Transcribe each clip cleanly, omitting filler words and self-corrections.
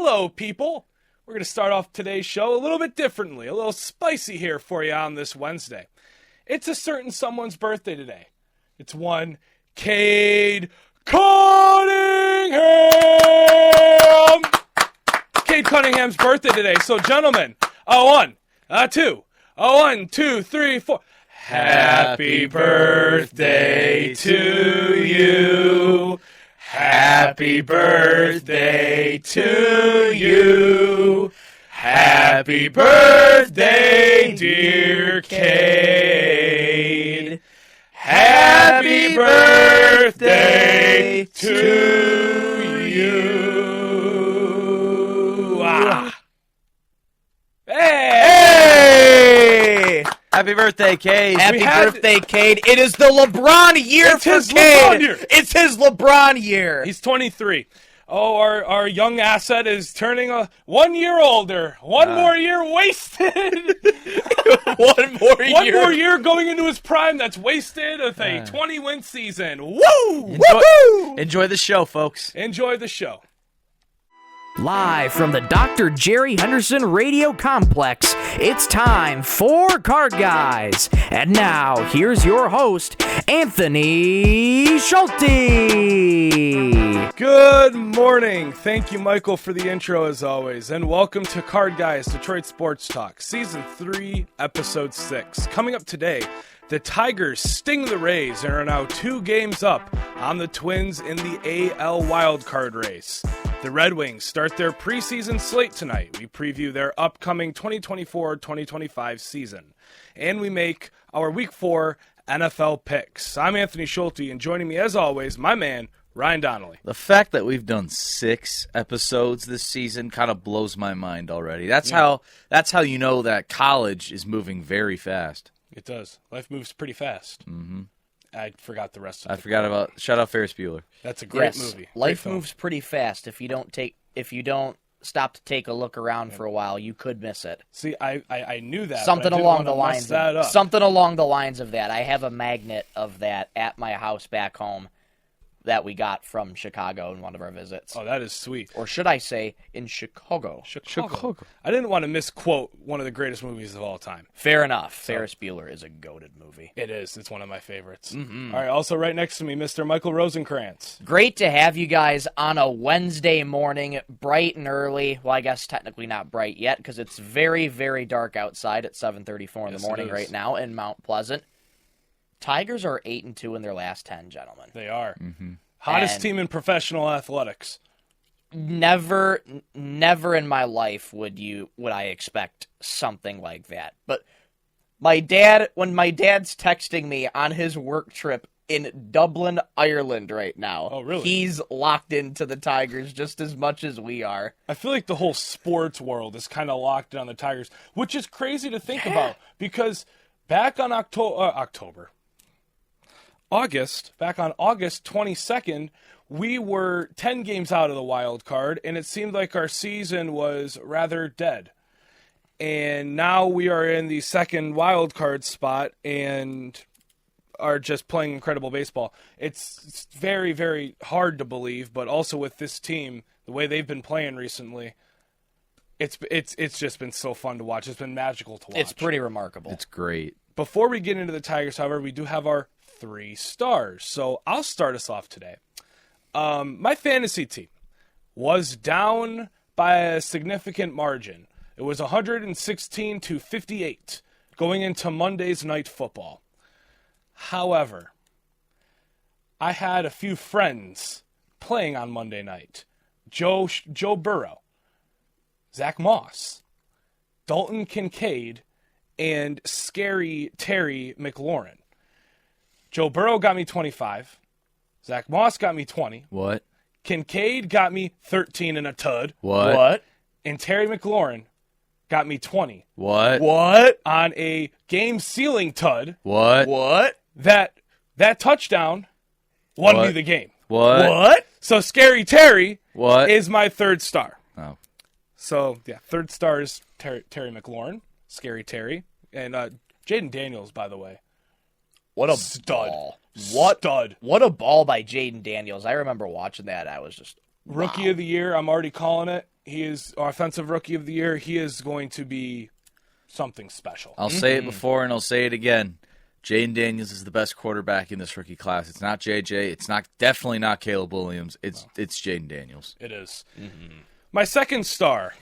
Hello, people. We're going to start off today's show a little bit differently, a little spicy here for you on this Wednesday. It's a certain someone's birthday today. It's one Cade Cunningham. Cade Cunningham's birthday today. So, gentlemen, one, two, three, four. Happy birthday to you. Happy birthday to you. Happy birthday, dear Cade. Happy birthday to you. Hey! Happy birthday, Cade. Happy birthday, Cade. It is the LeBron year for Cade. It's his LeBron year. He's 23. Oh, our young asset is turning 1 year older. One more year wasted. One more year going into his prime that's wasted with a 20-win season. Woo! Enjoy the show, folks. Enjoy the show. Live from the Dr. Jerry Henderson Radio Complex, it's time for Card Guys. And now, here's your host, Anthony Schulte. Good morning. Thank you, Michael, for the intro, as always. And welcome to Card Guys, Detroit Sports Talk, Season 3, Episode 6. Coming up today, the Tigers sting the Rays and are now 2 games up on the Twins in the AL wildcard race. The Red Wings start their preseason slate tonight. We preview their upcoming 2024-2025 season. And we make our Week 4 NFL picks. I'm Anthony Schulte, and joining me, as always, my man, Ryan Donnelly. The fact that we've done 6 episodes this season kind of blows my mind already. That's how you know that college is moving very fast. It does. Life moves pretty fast. Mm-hmm. I forgot the rest of it. I forgot about shout out Ferris Bueller. That's a great movie. Life moves pretty fast. If you don't stop to take a look around for a while, you could miss it. See, I knew that. Something along the lines of that. I have a magnet of that at my house back home that we got from Chicago in one of our visits. Oh, that is sweet. Or should I say, in Chicago. Chicago. I didn't want to misquote one of the greatest movies of all time. Fair enough. Ferris Bueller is a goated movie. It is. It's one of my favorites. Mm-hmm. All right, also right next to me, Mr. Michael Rosenkranz. Great to have you guys on a Wednesday morning, bright and early. Well, I guess technically not bright yet because it's very, very dark outside at 7:34 in the morning right now in Mount Pleasant. Tigers are 8-2 in their last 10, gentlemen. They are. Mm-hmm. Hottest team in professional athletics. Never in my life would I expect something like that. But when my dad's texting me on his work trip in Dublin, Ireland right now. Oh, really? He's locked into the Tigers just as much as we are. I feel like the whole sports world is kind of locked in on the Tigers, which is crazy to think about because back on August 22nd, we were 10 games out of the wild card, and it seemed like our season was rather dead. And now we are in the second wild card spot and are just playing incredible baseball. It's very, very hard to believe, but also with this team, the way they've been playing recently, it's just been so fun to watch. It's been magical to watch. It's pretty remarkable. It's great. Before we get into the Tigers, however, we do have our 3 stars. So I'll start us off today. My fantasy team was down by a significant margin. It was 116-58 going into Monday's Night Football. However, I had a few friends playing on Monday night. Joe Burrow, Zach Moss, Dalton Kincaid, and Scary Terry McLaurin. Joe Burrow got me 25. Zach Moss got me 20. What? Kincaid got me 13 and a tud. What? And Terry McLaurin got me 20. What? On a game-sealing tud. What? That touchdown won me the game. What? So Scary Terry is my 3rd star. Oh. So, yeah, 3rd star is Terry McLaurin, Scary Terry, and Jaden Daniels, by the way. What a stud. Ball. Stud. What a ball by Jaden Daniels. I remember watching that. I was just Rookie of the year. I'm already calling it. He is Offensive Rookie of the Year. He is going to be something special. I'll say it before and I'll say it again. Jaden Daniels is the best quarterback in this rookie class. It's not JJ. It's definitely not Caleb Williams. It's Jaden Daniels. It is. My second star,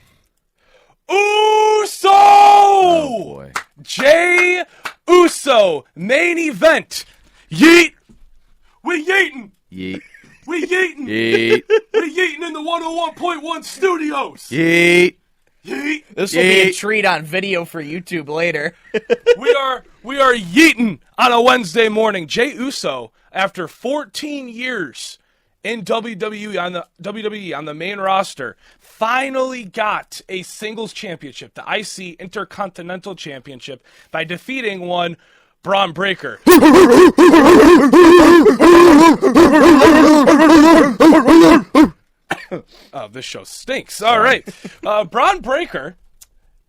Uso! Oh, boy. Jey Uso, main event. Yeet! We yeetin'! Yeet. We yeetin'! Yeet. We yeetin' in the 101.1 studios! Yeet. Yeet! This will be a treat on video for YouTube later. We are yeeting on a Wednesday morning. Jey Uso, after 14 years in WWE on the main roster, finally got a singles championship, the IC Intercontinental Championship, by defeating one Braun Breaker. Oh, this show stinks. All right. Braun Breaker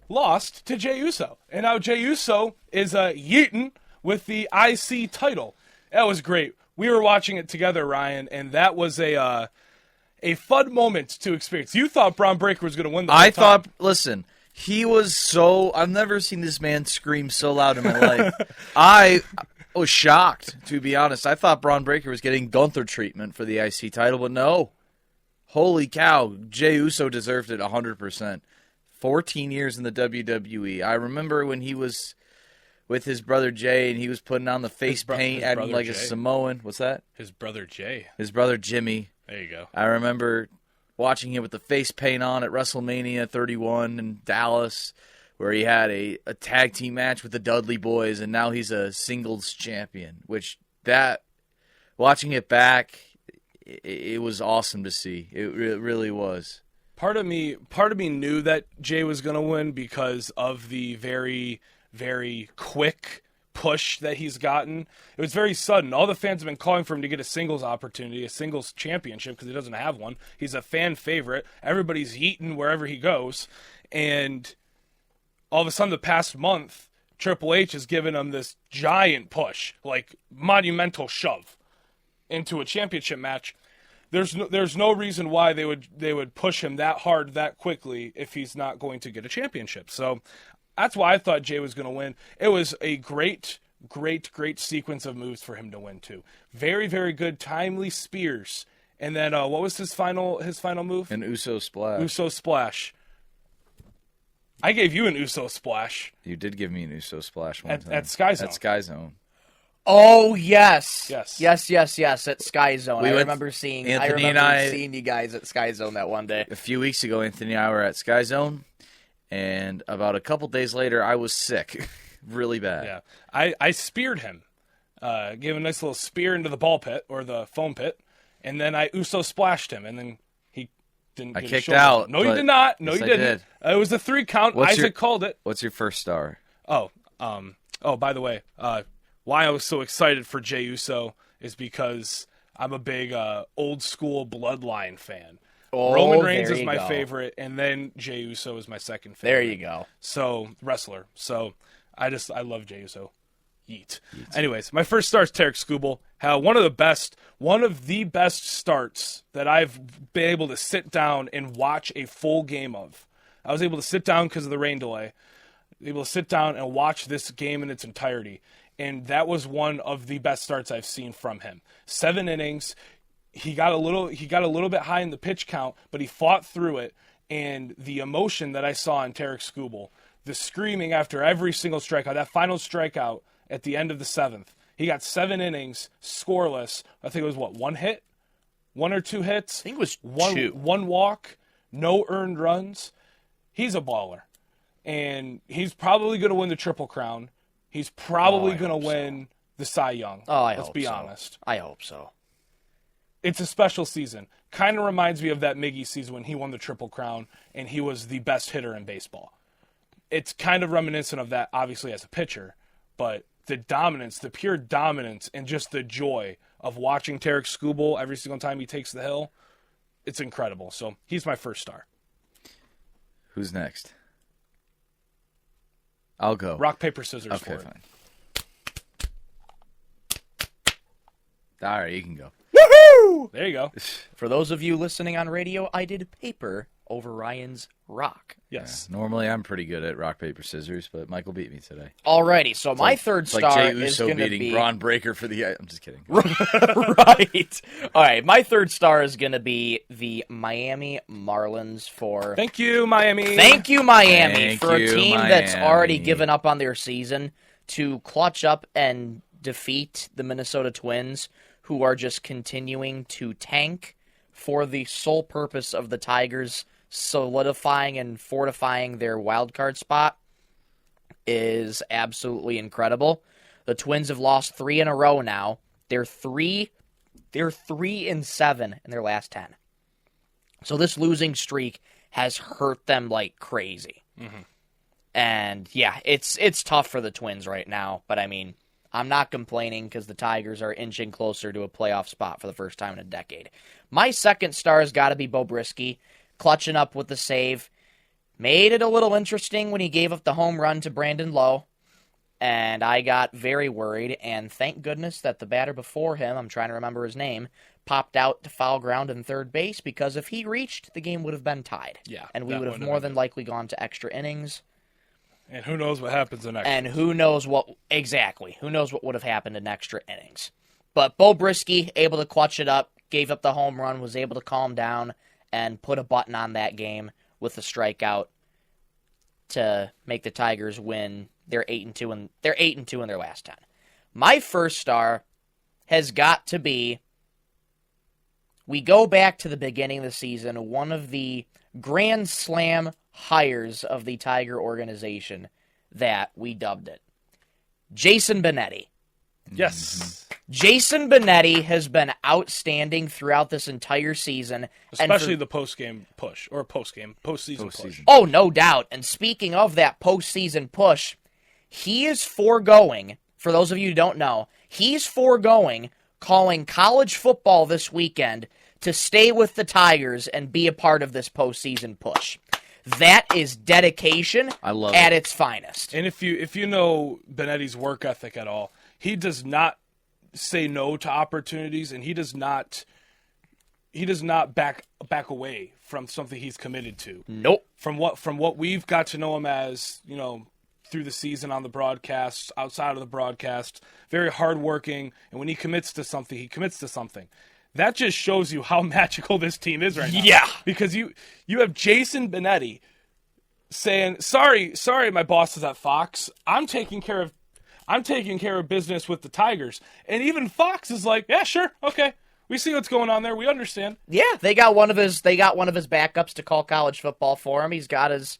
lost to Jey Uso. And now Jey Uso is yeeting with the IC title. That was great. We were watching it together, Ryan, and that was a fun moment to experience. You thought Braun Breaker was going to win the whole time. Listen, he was I've never seen this man scream so loud in my life. I was shocked, to be honest. I thought Braun Breaker was getting Gunther treatment for the IC title, but no. Holy cow, Jey Uso deserved it 100%. 14 years in the WWE. I remember when he was with his brother Jay and he was putting on the face paint, acting like a Samoan. What's that? His brother Jay. His brother Jimmy. There you go. I remember watching him with the face paint on at WrestleMania 31 in Dallas, where he had a tag team match with the Dudley Boys, and now he's a singles champion, watching it back, it was awesome to see. It really was. Part of me knew that Jay was going to win because of the very, very quick push that he's gotten. It was very sudden. All the fans have been calling for him to get a singles opportunity, a singles championship, because he doesn't have one. He's a fan favorite. Everybody's yeeting wherever he goes. And all of a sudden, the past month, Triple H has given him this giant push, like monumental shove into a championship match. There's no reason why they would push him that hard that quickly if he's not going to get a championship. So that's why I thought Jay was going to win. It was a great sequence of moves for him to win too. Very, very good, timely spears. And then what was his final move? An Uso splash. Uso splash. I gave you an Uso splash. You did give me an Uso splash one time. At Sky Zone. At Sky Zone. Oh, yes. Yes. At Sky Zone. I remember seeing you guys at Sky Zone that one day. A few weeks ago, Anthony and I were at Sky Zone, and about a couple days later, I was sick. Really bad. Yeah. I speared him. Gave him a nice little spear into the ball pit, or the foam pit, and then I Uso splashed him, and then he didn't get I kicked shoulder. out. No, you did not. No, yes, you didn't. It was a 3 count. Isaac called it. What's your first star? Oh, by the way, why I was so excited for Jey Uso is because I'm a big old school bloodline fan. Roman Reigns is my favorite, and then Jey Uso is my second favorite. There you go. So, wrestler. So, I love Jey Uso. Yeet. Anyways, my first star is Tarek Skubal. One of the best starts that I've been able to sit down and watch a full game of. I was able to sit down because of the rain delay. Able to sit down and watch this game in its entirety. And that was one of the best starts I've seen from him. 7 innings. He got a little bit high in the pitch count, but he fought through it. And the emotion that I saw in Tarek Skubal, the screaming after every single strikeout, that final strikeout at the end of the 7th. He got 7 innings, scoreless. I think it was, 1 hit? 1 or 2 hits? I think it was 2. 1 walk, no earned runs. He's a baller. And he's probably going to win the Triple Crown. He's probably going to win the Cy Young. Let's be honest. I hope so. It's a special season. Kind of reminds me of that Miggy season when he won the Triple Crown and he was the best hitter in baseball. It's kind of reminiscent of that, obviously, as a pitcher. But the dominance, the pure dominance, and just the joy of watching Tarek Skubal every single time he takes the hill, it's incredible. So he's my first star. Who's next? I'll go. Rock, paper, scissors. Okay, fine. All right, you can go. Woohoo! There you go. For those of you listening on radio, I did paper over Ryan's rock. Yes. Normally, I'm pretty good at rock, paper, scissors, but Michael beat me today. Alrighty, so my third It's like star Jey is Uso going to beating be Braun Breaker for the... I'm just kidding. right. All right, my third star is going to be the Miami Marlins for... Thank you, Miami. Thank you, Miami, Thank for a you, team that's already Miami. given up on their season to clutch up and defeat the Minnesota Twins, who are just continuing to tank for the sole purpose of the Tigers solidifying and fortifying their wild card spot is absolutely incredible. The Twins have lost 3 in a row now. They're 3-7 in their last 10. So this losing streak has hurt them like crazy. Mm-hmm. And yeah, it's tough for the Twins right now, but I mean, I'm not complaining because the Tigers are inching closer to a playoff spot for the first time in a decade. My second star has got to be Beau Brieske, clutching up with the save. Made it a little interesting when he gave up the home run to Brandon Lowe, and I got very worried, and thank goodness that the batter before him, I'm trying to remember his name, popped out to foul ground in third base, because if he reached, the game would have been tied. Yeah, and we that would have would more have than been- likely gone to extra innings. And who knows what happens in extra. And who knows what would have happened in extra innings. But Beau Brieske, able to clutch it up, gave up the home run, was able to calm down and put a button on that game with the strikeout to make the Tigers win. They're 8-2 and they're 8-2 in their last 10. My first star has got to be, we go back to the beginning of the season, one of the Grand Slam hires of the Tiger organization that we dubbed it. Jason Benetti. Yes. Jason Benetti has been outstanding throughout this entire season. Especially the postseason push. Oh, no doubt. And speaking of that postseason push, he is foregoing, for those of you who don't know, he's foregoing calling college football this weekend to stay with the Tigers and be a part of this postseason push. That is dedication at its finest. And if you know Benetti's work ethic at all, he does not say no to opportunities, and he does not back away from something he's committed to. Nope. From what we've got to know him as, through the season on the broadcast, outside of the broadcast, very hardworking, and when he commits to something, he commits to something. That just shows you how magical this team is right now. Yeah. Because you have Jason Benetti saying, sorry, my boss is at Fox. I'm taking care of business with the Tigers. And even Fox is like, yeah, sure, okay. We see what's going on there. We understand. Yeah, they got one of his backups to call college football for him. He's got his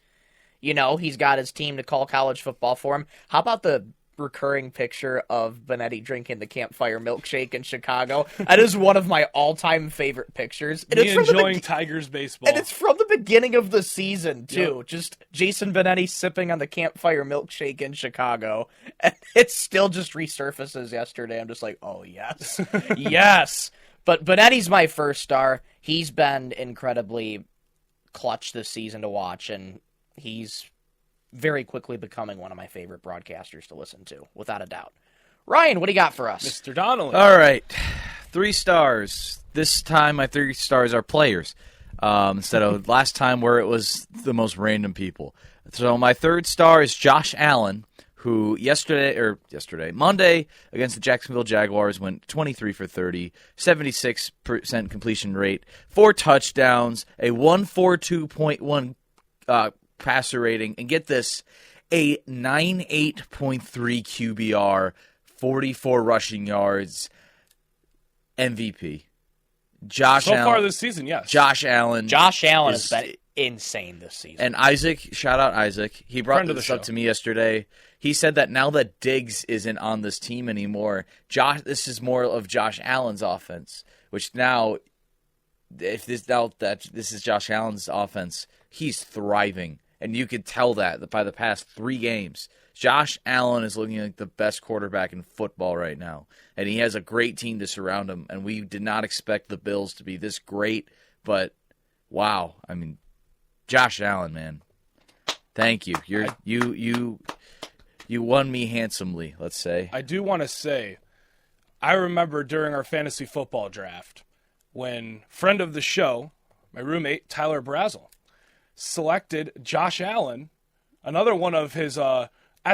team to call college football for him. How about the recurring picture of Benetti drinking the campfire milkshake in Chicago? That is one of my all-time favorite pictures. And Me enjoying Tigers baseball. And it's from the beginning of the season, too. Yep. Just Jason Benetti sipping on the campfire milkshake in Chicago. And it still just resurfaces yesterday. I'm just like, oh, yes. Yes. But Benetti's my first star. He's been incredibly clutch this season to watch, and he's very quickly becoming one of my favorite broadcasters to listen to, without a doubt. Ryan, what do you got for us? Mr. Donnelly. All right. 3 stars. This time my 3 stars are players instead of last time where it was the most random people. So my third star is Josh Allen, who Monday against the Jacksonville Jaguars went 23 for 30, 76% completion rate, 4 touchdowns, a 142.1 passer rating, and get this, a 98.3 QBR, 44 rushing yards, MVP. So far this season, yes. Josh Allen has been insane this season. And Isaac, shout out Isaac. He brought Friend of the this up show. to me yesterday. He said that now that Diggs isn't on this team anymore, this is more of Josh Allen's offense. Which now, this is Josh Allen's offense, he's thriving. And you could tell that by the past 3 games. Josh Allen is looking like the best quarterback in football right now. And he has a great team to surround him. And we did not expect the Bills to be this great. But, wow. I mean, Josh Allen, man. Thank you. You won me handsomely, let's say. I do want to say, I remember during our fantasy football draft when friend of the show, my roommate, Tyler Brazel, selected Josh Allen, another one of his, at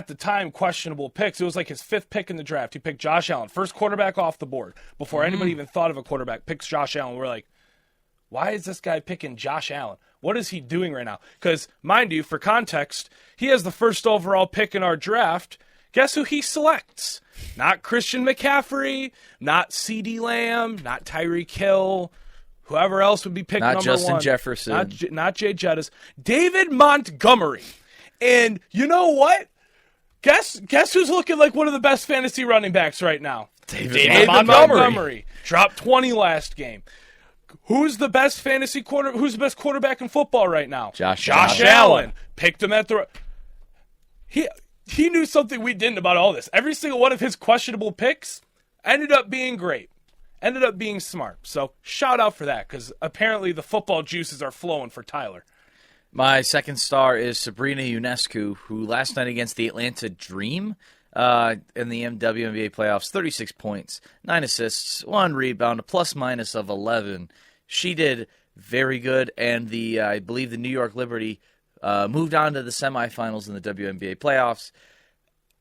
the time, questionable picks. It was like his 5th pick in the draft. He picked Josh Allen, first quarterback off the board. Before anybody even thought of a quarterback, picks Josh Allen. We're like, why is this guy picking Josh Allen? What is he doing right now? Because, mind you, for context, he has the first overall pick in our draft. Guess who he selects? Not Christian McCaffrey, not CeeDee Lamb, not Tyreek Hill, whoever else would be picked Not number Justin one. Jefferson. Not Jay Jettis. David Montgomery. And you know what? Guess who's looking like one of the best fantasy running backs right now? David Montgomery. Dropped 20 last game. Who's the best Who's the best quarterback in football right now? Josh Allen. Picked him at the. He knew something we didn't about all this. Every single one of his questionable picks ended up being great. Ended up being smart. So shout out for that, because apparently the football juices are flowing for Tyler. My second star is Sabrina Ionescu, who last night against the Atlanta Dream in the WNBA playoffs, 36 points, 9 assists, 1 rebound, a plus-minus of 11. She did very good, and I believe the New York Liberty moved on to the semifinals in the WNBA playoffs.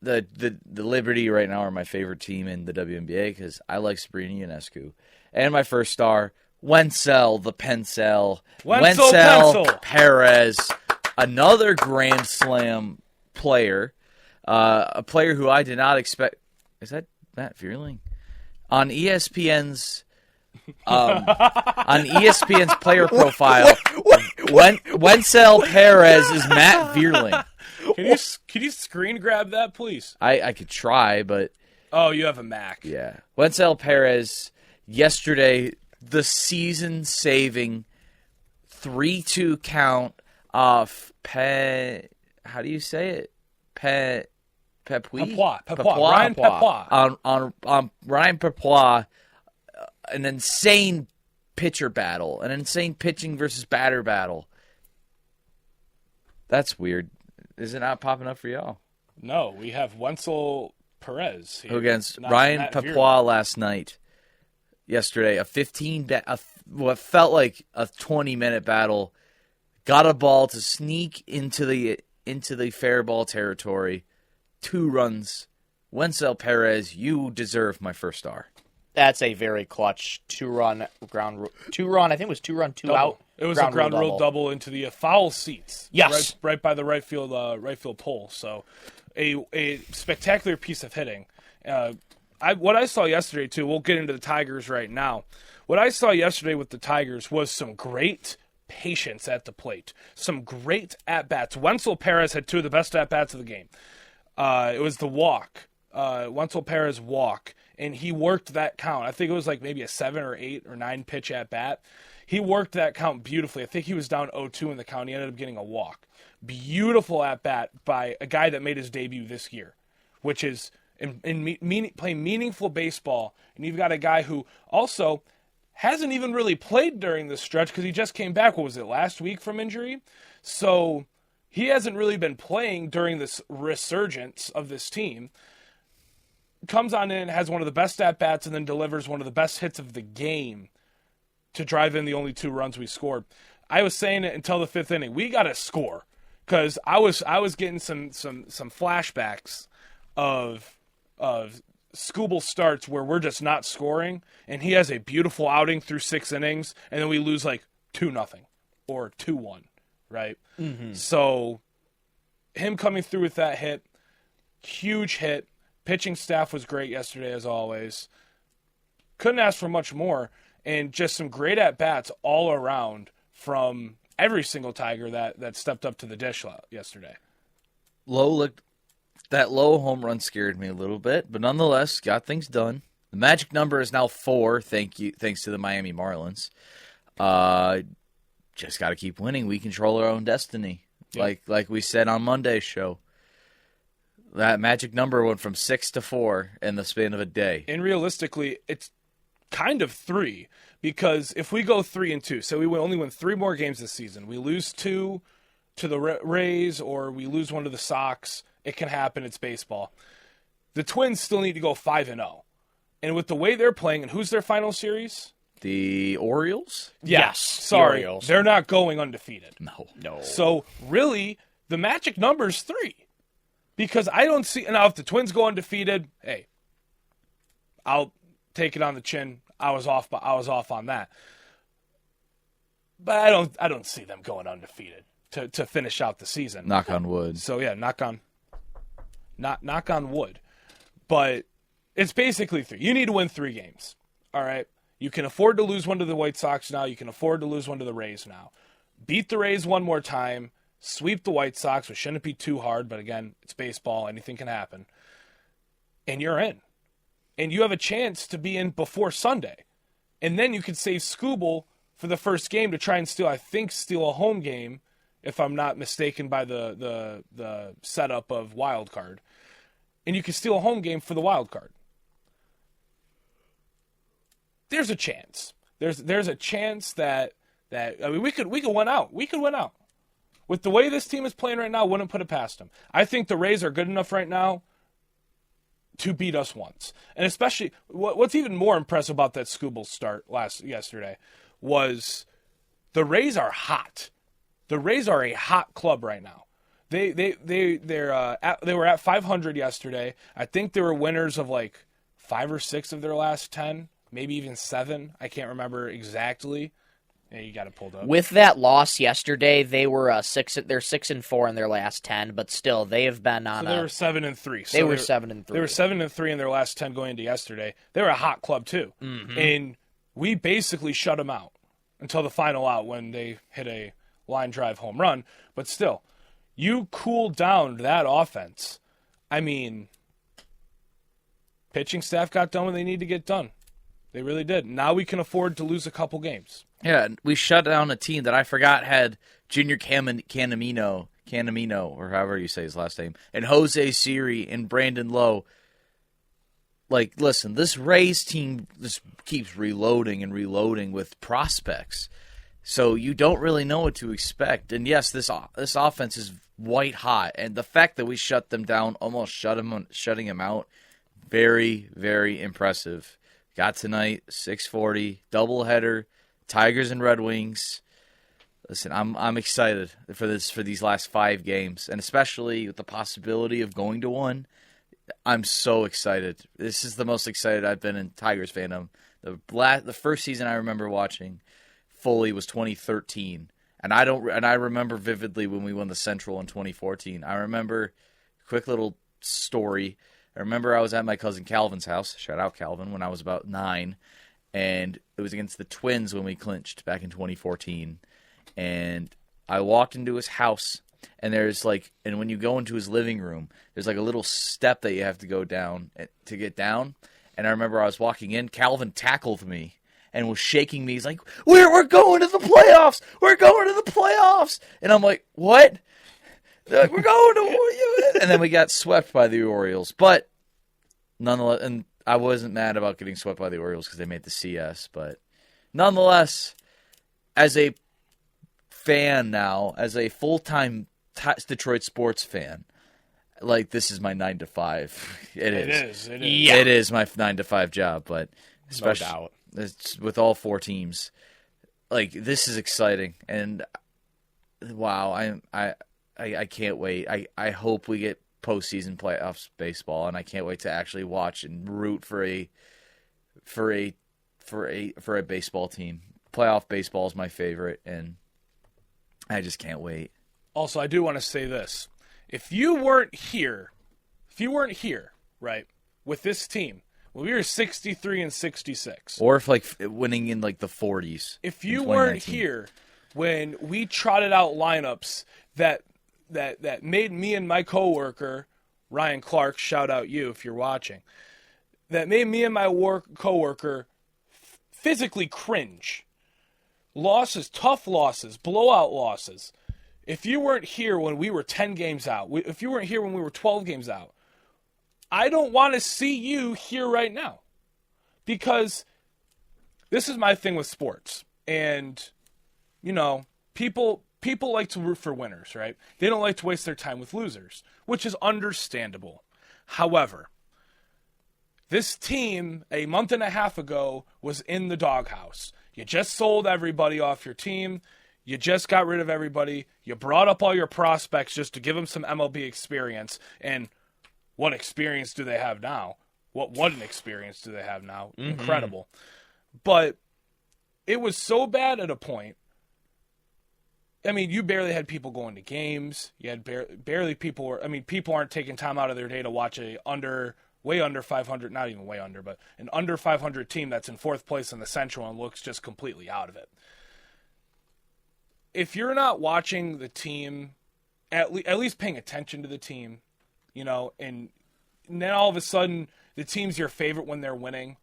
The Liberty right now are my favorite team in the WNBA because I like Sabrina Ionescu. And my first star, Wenzel Pencil Perez, another Grand Slam player, a player who I did not expect. Is that Matt Vierling? On ESPN's player profile, Wenzel Perez is Matt Vierling. Can you screen grab that, please? I could try, but oh, you have a Mac. Yeah, Wenzel Perez yesterday, the season-saving 3-2 count off how do you say it? Ryan Pepois. On Ryan Pepois, an insane pitcher battle, an insane pitching versus batter battle. That's weird. Is it not popping up for y'all? No, we have Wenzel Perez here. Against Ryan Pepois last night. Yesterday, what felt like a 20-minute battle. Got a ball to sneak into the fair ball territory. 2 runs. Wenzel Perez, you deserve my first star. That's a very clutch 2-run ground. 2-run. I think it was 2-run, 2 out. It was a ground rule double into the foul seats. Yes, right by the right field pole. So, a spectacular piece of hitting. What I saw yesterday too. We'll get into the Tigers right now. What I saw yesterday with the Tigers was some great patience at the plate, some great at bats. Wenzel Perez had 2 of the best at bats of the game. It was the walk. Wenzel Perez walk. And he worked that count. I think it was like maybe a 7 or 8 or 9 pitch at bat. He worked that count beautifully. I think he was down 0-2 in the count. He ended up getting a walk. Beautiful at bat by a guy that made his debut this year, which is playing meaningful baseball. And you've got a guy who also hasn't even really played during this stretch because he just came back. What was it, last week from injury? So he hasn't really been playing during this resurgence of this team. Comes on in, has one of the best at-bats, and then delivers one of the best hits of the game to drive in the only 2 runs we scored. I was saying it until the 5th inning. We got to score, because I was getting some flashbacks of Scooble starts where we're just not scoring, and he has a beautiful outing through 6 innings, and then we lose like 2-0 or 2-1, right? Mm-hmm. So him coming through with that hit, huge hit. Pitching staff was great yesterday, as always. Couldn't ask for much more. And just some great at-bats all around from every single Tiger that stepped up to the dish yesterday. That low home run scared me a little bit, but nonetheless, got things done. The magic number is now 4, thanks to the Miami Marlins. Just got to keep winning. We control our own destiny, like we said on Monday's show. That magic number went from 6 to 4 in the span of a day. And realistically, it's kind of 3, because if we go 3-2, so we only win 3 more games this season. We lose 2 to the Rays, or we lose 1 to the Sox. It can happen. It's baseball. The Twins still need to go 5-0. And with the way they're playing, and who's their final series? The Orioles? Yes. Sorry. The Orioles. They're not going undefeated. No. So, really, the magic number is 3. Because I don't see... Now, if the Twins go undefeated, hey, I'll take it on the chin. I was off on that. But I don't see them going undefeated to finish out the season. Knock on wood. So, yeah, knock on wood. But it's basically 3. You need to win 3 games. All right? You can afford to lose one to the White Sox now. You can afford to lose one to the Rays now. Beat the Rays one more time. Sweep the White Sox, which shouldn't be too hard. But again, it's baseball. Anything can happen. And you're in. And you have a chance to be in before Sunday. And then you could save Scooble for the first game to try and steal a home game, if I'm not mistaken by the setup of wild card. And you can steal a home game for the wild card. There's a chance. There's a chance that I mean we could win out. We could win out. With the way this team is playing right now, wouldn't put it past them. I think the Rays are good enough right now to beat us once. And especially what's even more impressive about that Scooble start yesterday was the Rays are hot. The Rays are a hot club right now. They were at 500 yesterday. I think they were winners of like 5 or 6 of their last 10. Maybe even 7. I can't remember exactly. Yeah, you got it pulled up. With that loss yesterday, they were They're 6-4 in their last 10, but still they have been on. So they were 7-3. They were 7-3. They were 7-3 in their last 10 going into yesterday. They were a hot club too, and we basically shut them out until the final out when they hit a line drive home run. But still, you cooled down that offense. I mean, pitching staff got done what they need to get done. They really did. Now we can afford to lose a couple games. Yeah, we shut down a team that I forgot had Junior Canamino, or however you say his last name, and Jose Siri and Brandon Lowe. Like, listen, this Rays team just keeps reloading and reloading with prospects. So you don't really know what to expect. And yes, this offense is white hot. And the fact that we shut them down, almost shutting them out, very, very impressive. Got tonight, 6:40, doubleheader, Tigers and Red Wings. Listen, I'm excited for these last 5 games, and especially with the possibility of going to 1. I'm so excited. This is the most excited I've been in Tigers fandom. The first season I remember watching fully was 2013, and I remember vividly when we won the Central in 2014. I remember, quick little story. I remember I was at my cousin Calvin's house, shout out Calvin, when I was about 9, and it was against the Twins when we clinched back in 2014. And I walked into his house, and and when you go into his living room, there's like a little step that you have to go down to get down. And I remember I was walking in, Calvin tackled me and was shaking me. He's like, "We're going to the playoffs! We're going to the playoffs!" And I'm like, "What?" They're like, "We're going to," and then we got swept by the Orioles. But nonetheless, and I wasn't mad about getting swept by the Orioles because they made the CS. But nonetheless, as a fan now, as a full-time Detroit sports fan, like, this is my 9 to 5. It is. Yeah. It is my 9 to 5 job, but especially No doubt. it's with all 4 teams. Like, this is exciting, and wow, I can't wait. I hope we get postseason playoffs baseball, and I can't wait to actually watch and root for a baseball team. Playoff baseball is my favorite, and I just can't wait. Also, I do want to say this. If you weren't here, right, with this team, when we were 63 and 66. Or if, like, winning in, like, the 40s. If you weren't here when we trotted out lineups that made me and my coworker, Ryan Clark, shout out you if you're watching, that made me and my coworker physically cringe. Losses, tough losses, blowout losses. If you weren't here when we were 10 games out, if you weren't here when we were 12 games out, I don't want to see you here right now. Because this is my thing with sports. And, you know, people like to root for winners, right? They don't like to waste their time with losers, which is understandable. However, This team, a month and a half ago, was in the doghouse. You just sold everybody off your team. You just got rid of everybody. You brought up all your prospects just to give them some MLB experience. And what experience do they have now? What an experience do they have now? Mm-hmm. Incredible. But it was so bad at a point. I mean, you barely had people going to games. You had barely people. People aren't taking time out of their day to watch way under 500, not even way under, but an under 500 team that's in fourth place in the Central and looks just completely out of it. If you're not watching the team, at least paying attention to the team, and then all of a sudden the team's your favorite when they're winning,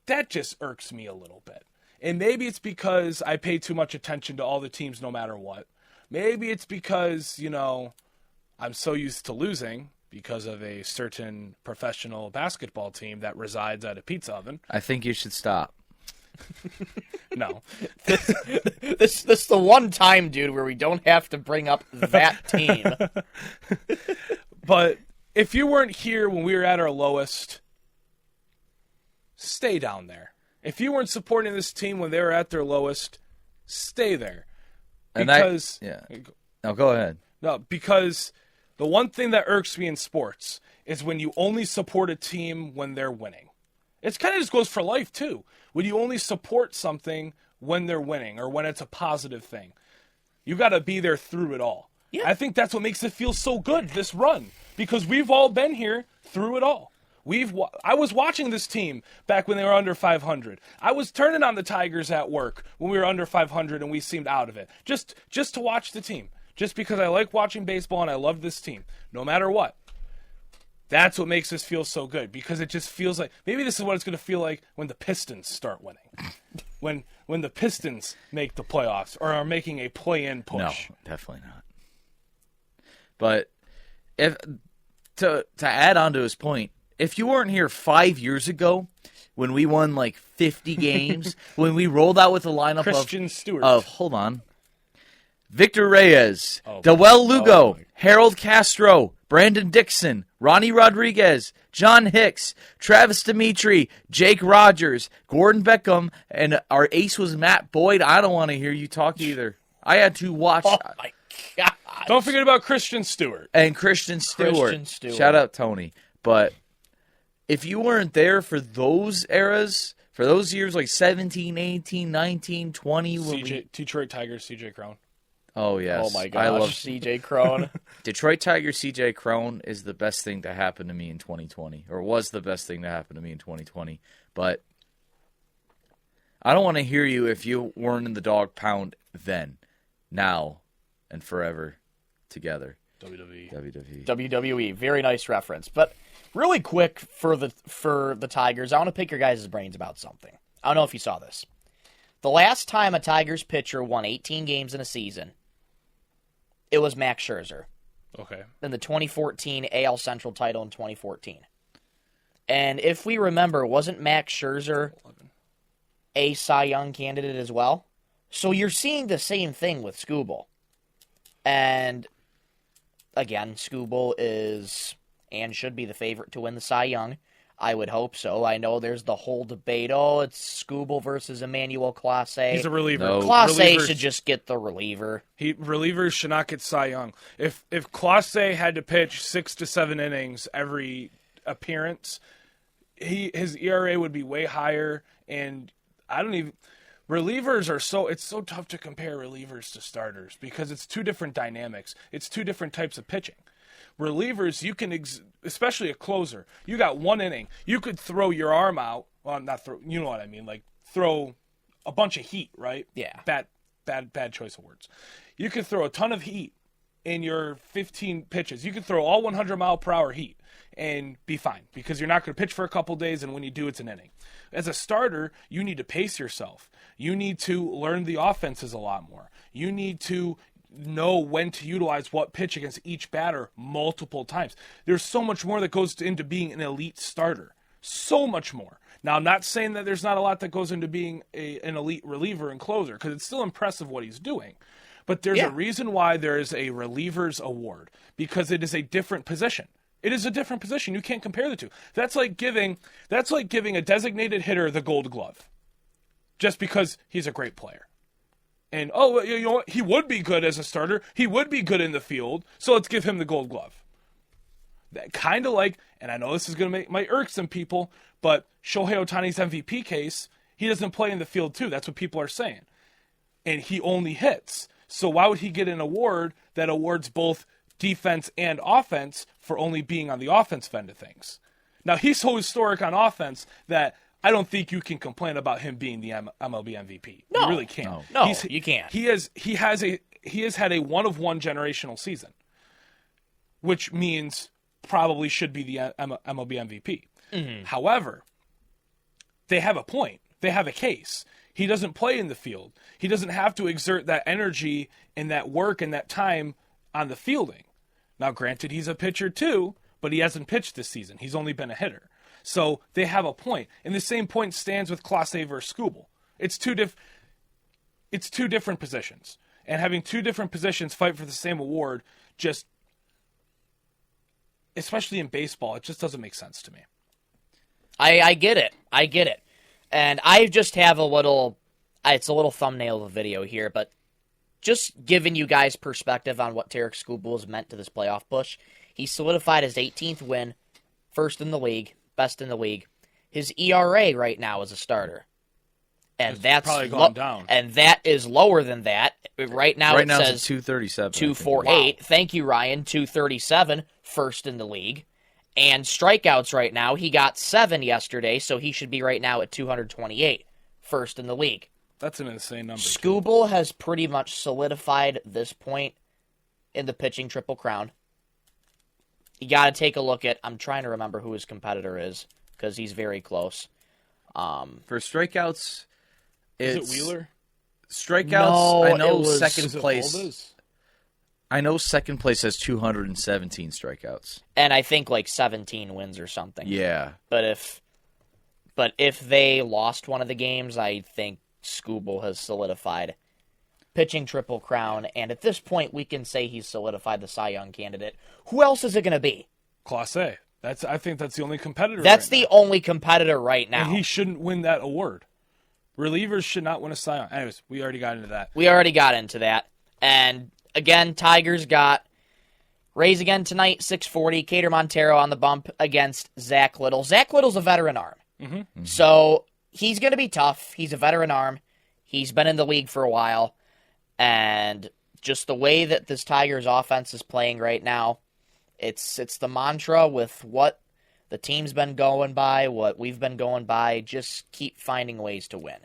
that just irks me a little bit. And maybe it's because I pay too much attention to all the teams no matter what. Maybe it's because, I'm so used to losing because of a certain professional basketball team that resides at a pizza oven. I think you should stop. No. This is the one time, dude, where we don't have to bring up that team. But if you weren't here when we were at our lowest, stay down there. If you weren't supporting this team when they were at their lowest, stay there. Because No, go ahead. No, because the one thing that irks me in sports is when you only support a team when they're winning. It kind of just goes for life, too. When you only support something when they're winning or when it's a positive thing. You got to be there through it all. Yeah. I think that's what makes it feel so good, this run, because we've all been here through it all. I was watching this team back when they were under 500. I was turning on the Tigers at work when we were under 500 and we seemed out of it. Just to watch the team. Just because I like watching baseball and I love this team. No matter what. That's what makes us feel so good, because it just feels like maybe this is what it's going to feel like when the Pistons start winning. When the Pistons make the playoffs or are making a play-in push. No, definitely not. But if to add on to his point, if you weren't here 5 years ago when we won like 50 games, when we rolled out with a lineup Christian Stewart. Hold on. Victor Reyes, Dawel Lugo, Harold Castro, Brandon Dixon, Ronnie Rodriguez, John Hicks, Travis Dimitri, Jake Rogers, Gordon Beckham, and our ace was Matt Boyd. I don't want to hear you talk either. I had to watch. Oh, my God. Don't forget about Christian Stewart. And Christian Stewart. Shout out, Tony. But if you weren't there for those eras, for those years like 17, 18, 19, 20. Detroit Tigers, CJ Cron. Oh, yes. Oh, my gosh, I love CJ Cron. Detroit Tigers CJ Cron is the best thing to happen to me in 2020, or was the best thing to happen to me in 2020. But I don't want to hear you if you weren't in the dog pound then, now, and forever together. WWE. Very nice reference. But really quick for the Tigers, I want to pick your guys' brains about something. I don't know if you saw this. The last time a Tigers pitcher won 18 games in a season, it was Max Scherzer. Okay. In the 2014 AL Central title in 2014. And if we remember, wasn't Max Scherzer a Cy Young candidate as well? So you're seeing the same thing with Skubal. And again, Skubal is and should be the favorite to win the Cy Young. I would hope so. I know there's the whole debate. Oh, it's Skubal versus Emmanuel Clase. He's a reliever. No. Clase should just get the reliever. Relievers should not get Cy Young. If Clase had to pitch 6 to 7 innings every appearance, his ERA would be way higher. And relievers are it's so tough to compare relievers to starters because it's two different dynamics. It's two different types of pitching. Relievers, you can, especially a closer, you got 1 inning. You could throw your arm out. Well, not throw, you know what I mean, like throw a bunch of heat, right? Yeah. Bad choice of words. You could throw a ton of heat in your 15 pitches. You could throw all 100-mile-per-hour heat and be fine because you're not going to pitch for a couple days, and when you do, it's an inning. As a starter, you need to pace yourself. You need to learn the offenses a lot more. You need to know when to utilize what pitch against each batter multiple times. There's so much more that goes into being an elite starter. So much more. Now, I'm not saying that there's not a lot that goes into being an elite reliever and closer, because it's still impressive what he's doing. But there's a reason why there is a reliever's award, because it is a different position. It is a different position. You can't compare the two. That's like giving a designated hitter the Gold Glove, just because he's a great player. And you know what? He would be good as a starter. He would be good in the field. So let's give him the Gold Glove. That kind of like, and I know this is going to might irk some people, but Shohei Ohtani's MVP case, he doesn't play in the field too. That's what people are saying. And he only hits. So why would he get an award that awards both defense and offense for only being on the offense end of things? Now, he's so historic on offense that I don't think you can complain about him being the MLB MVP. No, you really can't. No, you can't. He has had a one-of-one generational season, which means probably should be the MLB MVP. Mm-hmm. However, they have a point. They have a case. He doesn't play in the field. He doesn't have to exert that energy and that work and that time on the fielding. Now, granted, he's a pitcher too, but he hasn't pitched this season. He's only been a hitter. So they have a point. And the same point stands with Clase versus Skubal. It's two different positions. And having two different positions fight for the same award, just, especially in baseball, it just doesn't make sense to me. I get it. And I just have it's a little thumbnail of a video here, but just giving you guys perspective on what Tarik Skubal has meant to this playoff push. He solidified his 18th win, first in the league, best in the league. His ERA right now is a starter. And that's probably gone down. And that is lower than that. Right now it says it's 237. 248. Wow. Thank you, Ryan. 237, first in the league. And strikeouts right now, he got 7 yesterday, so he should be right now at 228, first in the league. That's an insane number. Skubal has pretty much solidified this point in the pitching Triple Crown. You got to take a look at, I'm trying to remember who his competitor is, because he's very close. For strikeouts, is it Wheeler? Strikeouts, No, I know it was, second is it place. Valdez? I know second place has 217 strikeouts. And I think like 17 wins or something. Yeah. But if they lost one of the games, I think Skubal has solidified pitching Triple Crown. And at this point, we can say he's solidified the Cy Young candidate. Who else is it going to be? Clase. I think that's the only competitor. That's right the now. only competitor right now. And he shouldn't win that award. Relievers should not win a Cy Young. Anyways, we already got into that. And again, Tigers got Rays again tonight, 6:40. Cater Montero on the bump against Zach Littell. Zach Little's a veteran arm. Mm-hmm. Mm-hmm. So he's going to be tough. He's a veteran arm. He's been in the league for a while. And just the way that this Tigers offense is playing right now, it's the mantra with what the team's been going by, what we've been going by. Just keep finding ways to win.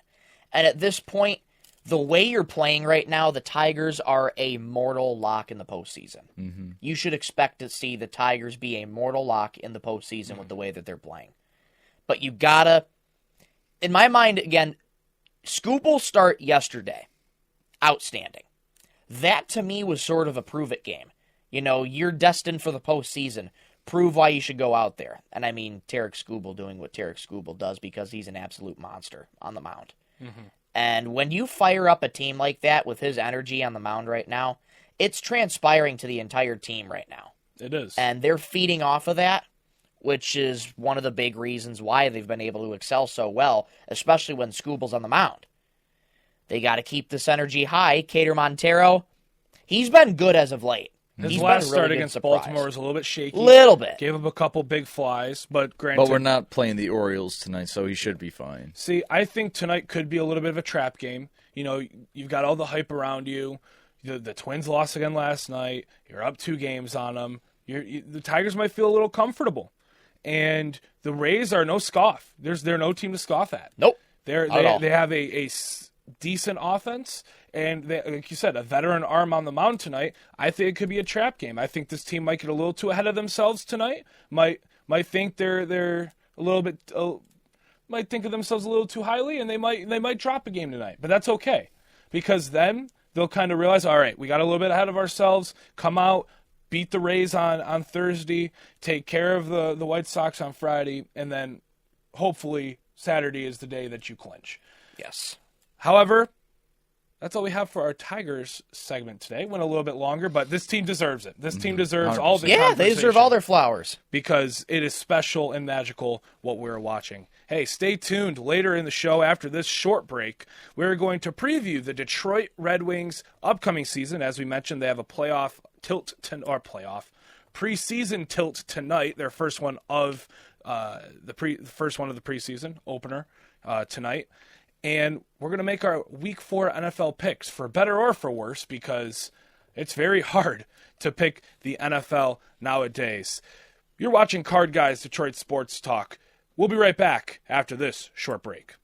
And at this point, the way you're playing right now, the Tigers are a mortal lock in the postseason. Mm-hmm. You should expect to see the Tigers be a mortal lock in the postseason with the way that they're playing. But you gotta, in my mind, again, Skubal start yesterday. Outstanding. That to me was sort of a prove it game. You know, you're destined for the postseason. Prove why you should go out there. And I mean Tarik Skubal doing what Tarik Skubal does because he's an absolute monster on the mound. Mm-hmm. And when you fire up a team like that with his energy on the mound right now, it's transpiring to the entire team right now. It is. And they're feeding off of that, which is one of the big reasons why they've been able to excel so well, especially when Skubal's on the mound. They got to keep this energy high. Cater Montero, he's been good as of late. His He's last been start really against good surprise. Baltimore was a little bit shaky. Little bit. Gave up a couple big flies, but granted. But we're not playing the Orioles tonight, so he should be fine. See, I think tonight could be a little bit of a trap game. You know, you've got all the hype around you. The Twins lost again last night. You're up 2 games on them. The Tigers might feel a little comfortable. And the Rays are no scoff. They're no team to scoff at. Nope. They have a decent offense, and they, like you said, a veteran arm on the mound tonight. I think it could be a trap game. I think this team might get a little too ahead of themselves tonight. Might think they're a little bit might think of themselves a little too highly, and they might drop a game tonight. But that's okay, because then they'll kind of realize, all right, we got a little bit ahead of ourselves. Come out, beat the Rays on Thursday, take care of the White Sox on Friday, and then hopefully Saturday is the day that you clinch. Yes. However, that's all we have for our Tigers segment today. Went a little bit longer, but this team deserves it. This team deserves all the Yeah, they deserve all their flowers. because it is special and magical what we're watching. Hey, stay tuned. Later in the show, after this short break, we're going to preview the Detroit Red Wings' upcoming season. As we mentioned, they have a preseason tilt tonight. Their first one of the first one of the preseason opener tonight. And we're going to make our Week 4 NFL picks, for better or for worse, because it's very hard to pick the NFL nowadays. You're watching Card Guys Detroit Sports Talk. We'll be right back after this short break.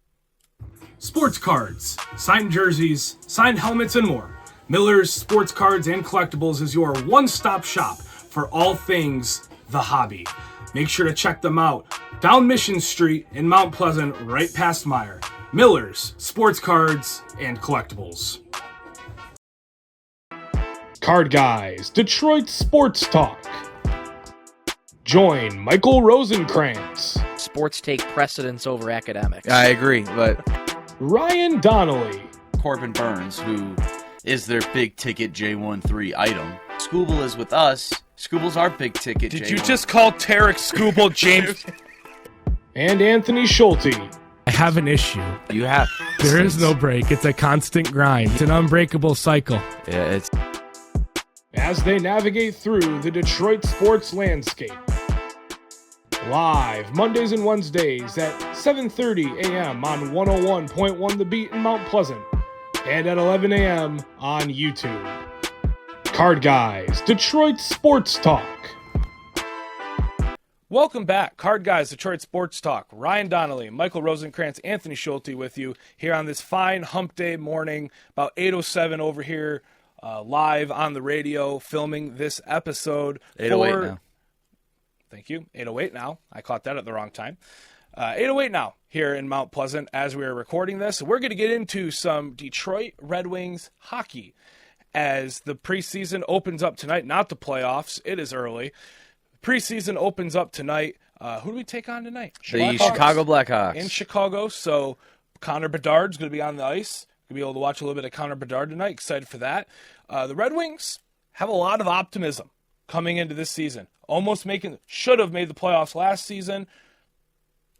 Sports cards, signed jerseys, signed helmets, and more. Miller's Sports Cards and Collectibles is your one-stop shop for all things the hobby. Make sure to check them out down Mission Street in Mount Pleasant, right past Meyer. Miller's Sports Cards and Collectibles. Card Guys, Detroit Sports Talk. Join Michael Rosenkranz, Sports take precedence over academics. I agree, but Ryan Donnelly, Corbin Burns, who is their big ticket J13 item. Scooble is with us. Scooble's our big ticket. Did J1. you just call Tarek Scooble James? And Anthony Schulte. I have an issue. You have. There is no break. It's a constant grind. It's an unbreakable cycle. Yeah, it's. As they navigate through the Detroit sports landscape. Live Mondays and Wednesdays at 7:30 a.m. on 101.1 The Beat in Mount Pleasant and at 11 a.m. on YouTube. Card Guys, Detroit Sports Talk. Welcome back, Card Guys, Detroit Sports Talk. Ryan Donnelly, Michael Rosenkranz, Anthony Schulte with you here on this fine hump day morning, about 8:07 over here, live on the radio, filming this episode. 8:08 now. Thank you. 8:08 now. I caught that at the wrong time. 8:08 now here in Mount Pleasant as we are recording this. We're going to get into some Detroit Red Wings hockey as the preseason opens up tonight. Not the playoffs. It is early. Preseason opens up tonight. Who do we take on tonight? The Chicago Blackhawks. In Chicago. So Connor Bedard's going to be on the ice. Going to be able to watch a little bit of Connor Bedard tonight. Excited for that. The Red Wings have a lot of optimism coming into this season. Should have made the playoffs last season.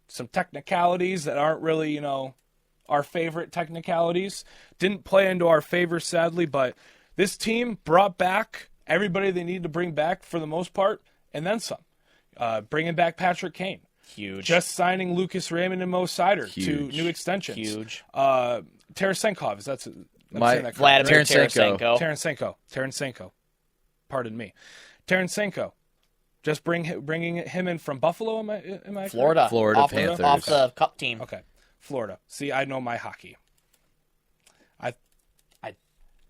Some technicalities that aren't really, our favorite technicalities. Didn't play into our favor, sadly, but this team brought back everybody they needed to bring back for the most part, and then some. Bringing back Patrick Kane. Huge. Just signing Lucas Raymond and Mo Seider to new extensions. Huge. Tarasenko, Vladimir Tarasenko. Pardon me. Tarasenko. Just bringing him in from Buffalo, am I Florida. Florida Panthers. Panthers. Off the Cup team. Okay. Florida. See, I know my hockey.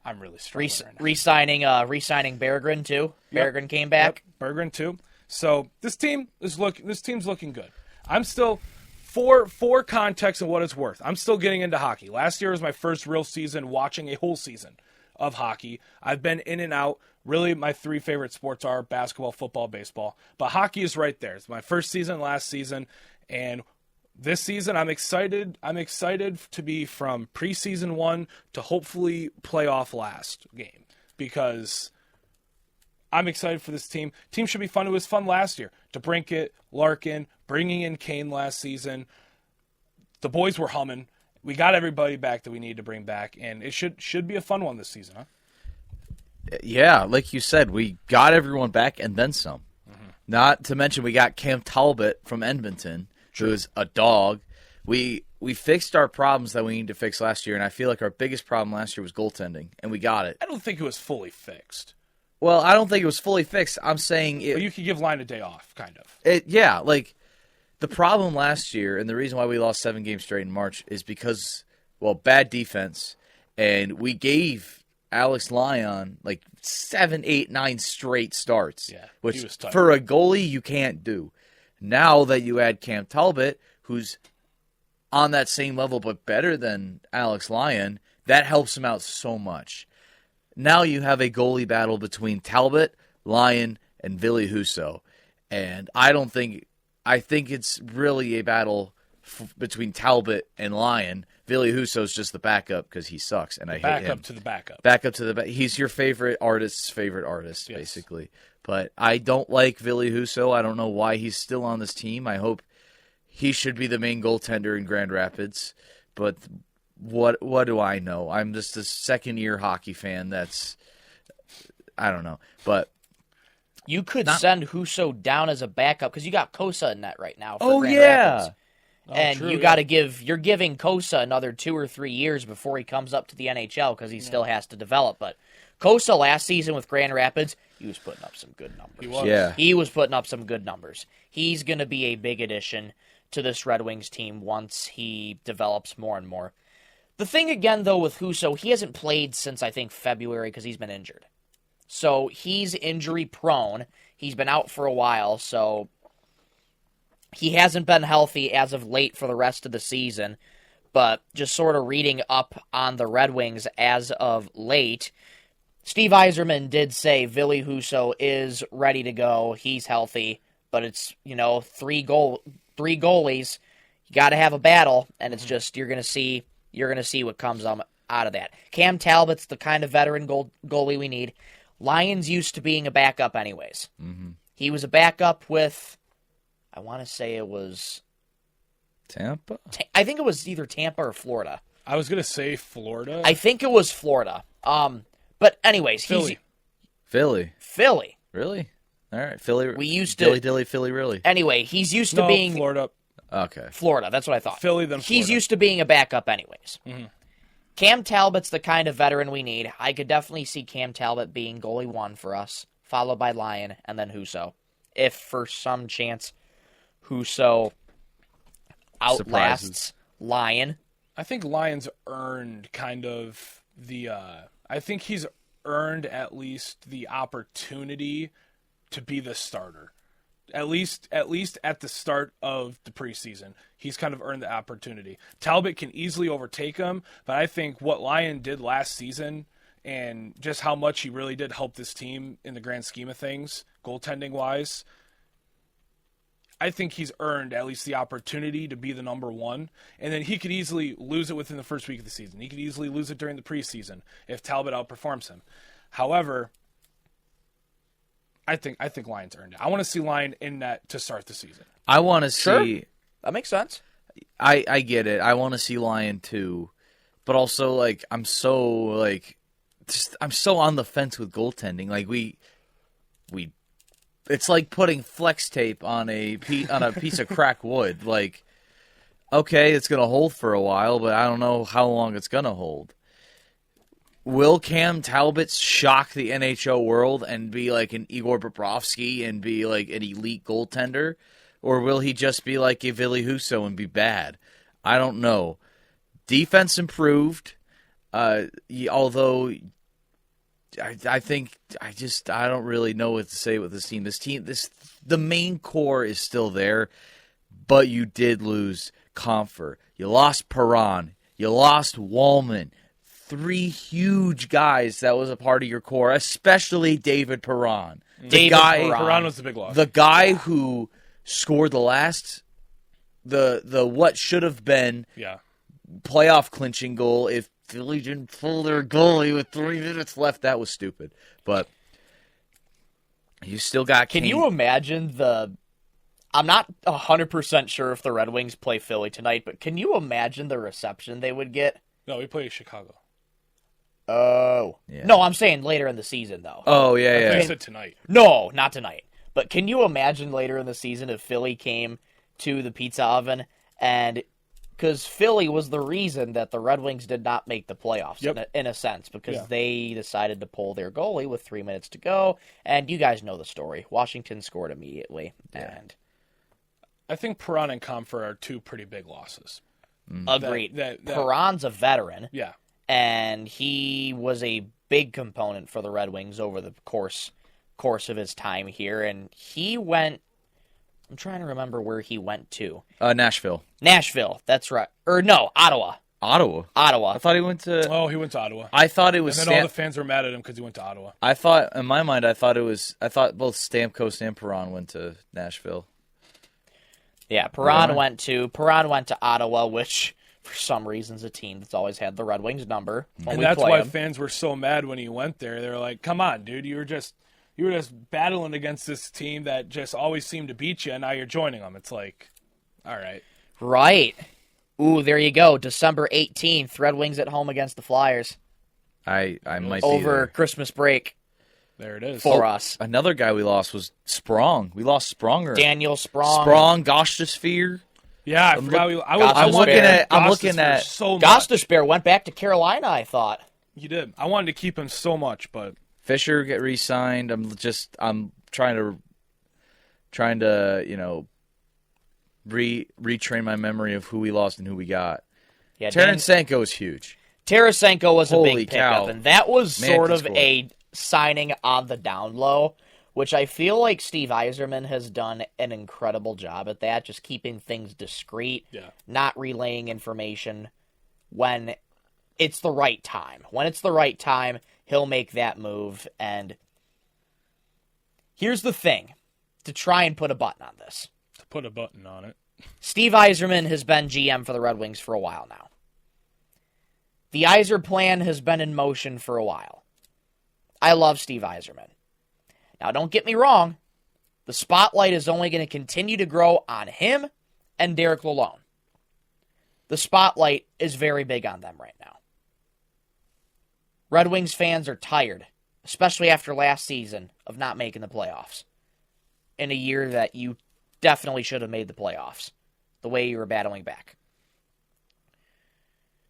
I'm really struggling right now. Re-signing Berggren too. Yep. Berggren came back. Yep. Berggren too. So this team's looking good. I'm still for context and what it's worth. I'm still getting into hockey. Last year was my first real season watching a whole season of hockey. I've been in and out. Really, my three favorite sports are basketball, football, baseball. But hockey is right there. It's my first season, last season, and this season I'm excited. I'm excited to be from preseason 1 to hopefully playoff last game because I'm excited for this team. Team should be fun. It was fun last year. DeBrincat, Larkin, bringing in Kane last season. The boys were humming. We got everybody back that we need to bring back, and it should be a fun one this season, huh? Yeah, like you said, we got everyone back and then some. Mm-hmm. Not to mention we got Cam Talbot from Edmonton, who is a dog. We fixed our problems that we needed to fix last year, and I feel like our biggest problem last year was goaltending, and we got it. I don't think it was fully fixed. Well, I don't think it was fully fixed. I'm saying But you could give Line a day off, kind of. The problem last year, and the reason why we lost 7 games straight in March, is because, bad defense, and we gave Alex Lyon 7, 8, 9 straight starts, which for a goalie you can't do. Now that you add Cam Talbot, who's on that same level but better than Alex Lyon, that helps him out so much. Now you have a goalie battle between Talbot, Lyon, and Ville Husso, and I think it's really a battle between Talbot and Lyon. Billy Husso's just the backup because he sucks, and I hate him. Backup to the backup. Backup to the back. He's your favorite artist's favorite artist, Yes. basically. But I don't like Billy Husso. I don't know why he's still on this team. I hope he should be the main goaltender in Grand Rapids. But what do I know? I'm just a second-year hockey fan. I don't know. But You could send Husso down as a backup because you got Kosa in net right now. For oh Grand yeah, Rapids. And true, you got to you're giving Kosa another 2 or 3 years before he comes up to the NHL because he still has to develop. But Kosa last season with Grand Rapids, he was putting up some good numbers. He was. yeah. He was putting up some good numbers. He's going to be a big addition to this Red Wings team once he develops more and more. The thing again, though, with Husso, he hasn't played since, I think, February because he's been injured. So he's injury prone. He's been out for a while, so he hasn't been healthy as of late for the rest of the season. But just sort of reading up on the Red Wings as of late, Steve Yzerman did say Ville Husso is ready to go. He's healthy, but it's, three goalies. You got to have a battle, and it's just you're gonna see what comes out of that. Cam Talbot's the kind of veteran goalie we need. Lyons used to being a backup anyways. Mm-hmm. He was a backup with, I want to say it was Tampa. I think it was either Tampa or Florida. I was going to say Florida. I think it was Florida. But anyways, Philly. Philly. Really? All right, Philly. We used to Dilly, Philly, really? Anyway, he's used to being Florida. Okay. Florida. That's what I thought. Philly, then He's Florida. used to being a backup anyways. Mm-hmm. Cam Talbot's the kind of veteran we need. I could definitely see Cam Talbot being goalie 1 for us, followed by Lyon, and then Husso. If for some chance Husso outlasts Lyon. I think Lyons earned kind of the. I think he's earned at least the opportunity to be the starter. At least at the start of the preseason, he's kind of earned the opportunity. Talbot can easily overtake him, but I think what Lyon did last season and just how much he really did help this team in the grand scheme of things, goaltending wise, I think he's earned at least the opportunity to be the number 1, and then he could easily lose it within the first week of the season. He could easily lose it during the preseason if Talbot outperforms him. However, I think Lyon's earned it. I want to see Lyon in net to start the season. I want to see. That makes sense. I get it. I want to see Lyon too, but also I'm so on the fence with goaltending. Like we, it's like putting flex tape on a piece of cracked wood. Like, okay, it's gonna hold for a while, but I don't know how long it's gonna hold. Will Cam Talbot shock the NHL world and be like an Igor Bobrovsky and be like an elite goaltender? Or will he just be like a Ville Husso and be bad? I don't know. Defense improved, although I think I don't really know what to say with this team. The main core is still there, but you did lose Comfer. You lost Perron. You lost Wallman. 3 huge guys that was a part of your core, especially David Perron. Perron was the big loss. The guy who scored the what should have been playoff clinching goal if Philly didn't pull their goalie with 3 minutes left. That was stupid. But you still got Can Kane. you imagine I'm not 100% sure if the Red Wings play Philly tonight, but can you imagine the reception they would get? No, we play Chicago. Oh. Yeah. No, I'm saying later in the season, though. Oh, I yeah. said tonight. No, not tonight. But can you imagine later in the season if Philly came to the pizza oven and because Philly was the reason that the Red Wings did not make the playoffs in a sense because they decided to pull their goalie with 3 minutes to go. And you guys know the story. Washington scored immediately. Yeah. And I think Perron and Comfer are 2 pretty big losses. agreed. That- Perron's a veteran. Yeah. And he was a big component for the Red Wings over the course of his time here. And he went, I'm trying to remember where he went to. Nashville. Nashville, that's right. Or no, Ottawa. Ottawa. I thought he went to. Oh, he went to Ottawa. I thought it was. And then all the fans were mad at him because he went to Ottawa. I thought, in my mind, I thought both Stamkos and Perron went to Nashville. Yeah, Perron went to Ottawa, which for some reason, is a team that's always had the Red Wings number. And that's why fans were so mad when he went there. They were like, come on, dude, you were just battling against this team that just always seemed to beat you, and now you're joining them. It's like, all right. Right. Ooh, there you go. December 18th, Red Wings at home against the Flyers. I might be over there. Christmas break. There it is. For us. Another guy we lost was Sprong. We lost Spronger. Daniel Sprong. Sprong, Gostesphere. Yeah, I forgot. I'm looking at so much. Gostesphere went back to Carolina, I thought. You did. I wanted to keep him so much, but Fisher get re-signed. I'm trying to retrain my memory of who we lost and who we got. Yeah, Tarasenko is huge. Tarasenko was a Holy big cow. pickup, and that was Man sort can of score. a signing on the down low, which I feel like Steve Yzerman has done an incredible job at that, just keeping things discreet, not relaying information when it's the right time. When it's the right time, he'll make that move, and here's the thing, to try and put a button on this. to put a button on it. Steve Yzerman has been GM for the Red Wings for a while now. The Yzer plan has been in motion for a while. I love Steve Yzerman. Now, don't get me wrong. The spotlight is only going to continue to grow on him and Derek Lalonde. The spotlight is very big on them right now. Red Wings fans are tired, especially after last season, of not making the playoffs. In a year that you definitely should have made the playoffs, the way you were battling back.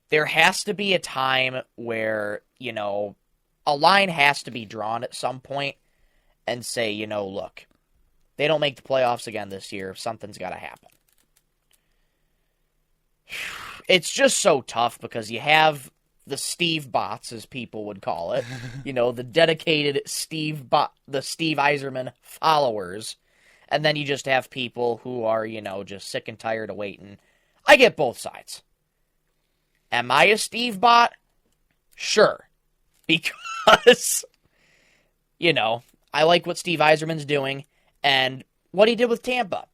There has to be a time where, a line has to be drawn at some point and say, look, they don't make the playoffs again this year. Something's got to happen. It's just so tough because you have the Steve bots, as people would call it, the dedicated the Steve Yzerman followers, and then you just have people who are, just sick and tired of waiting. I get both sides. Am I a Steve bot? Sure. Because, I like what Steve Yzerman's doing and what he did with Tampa.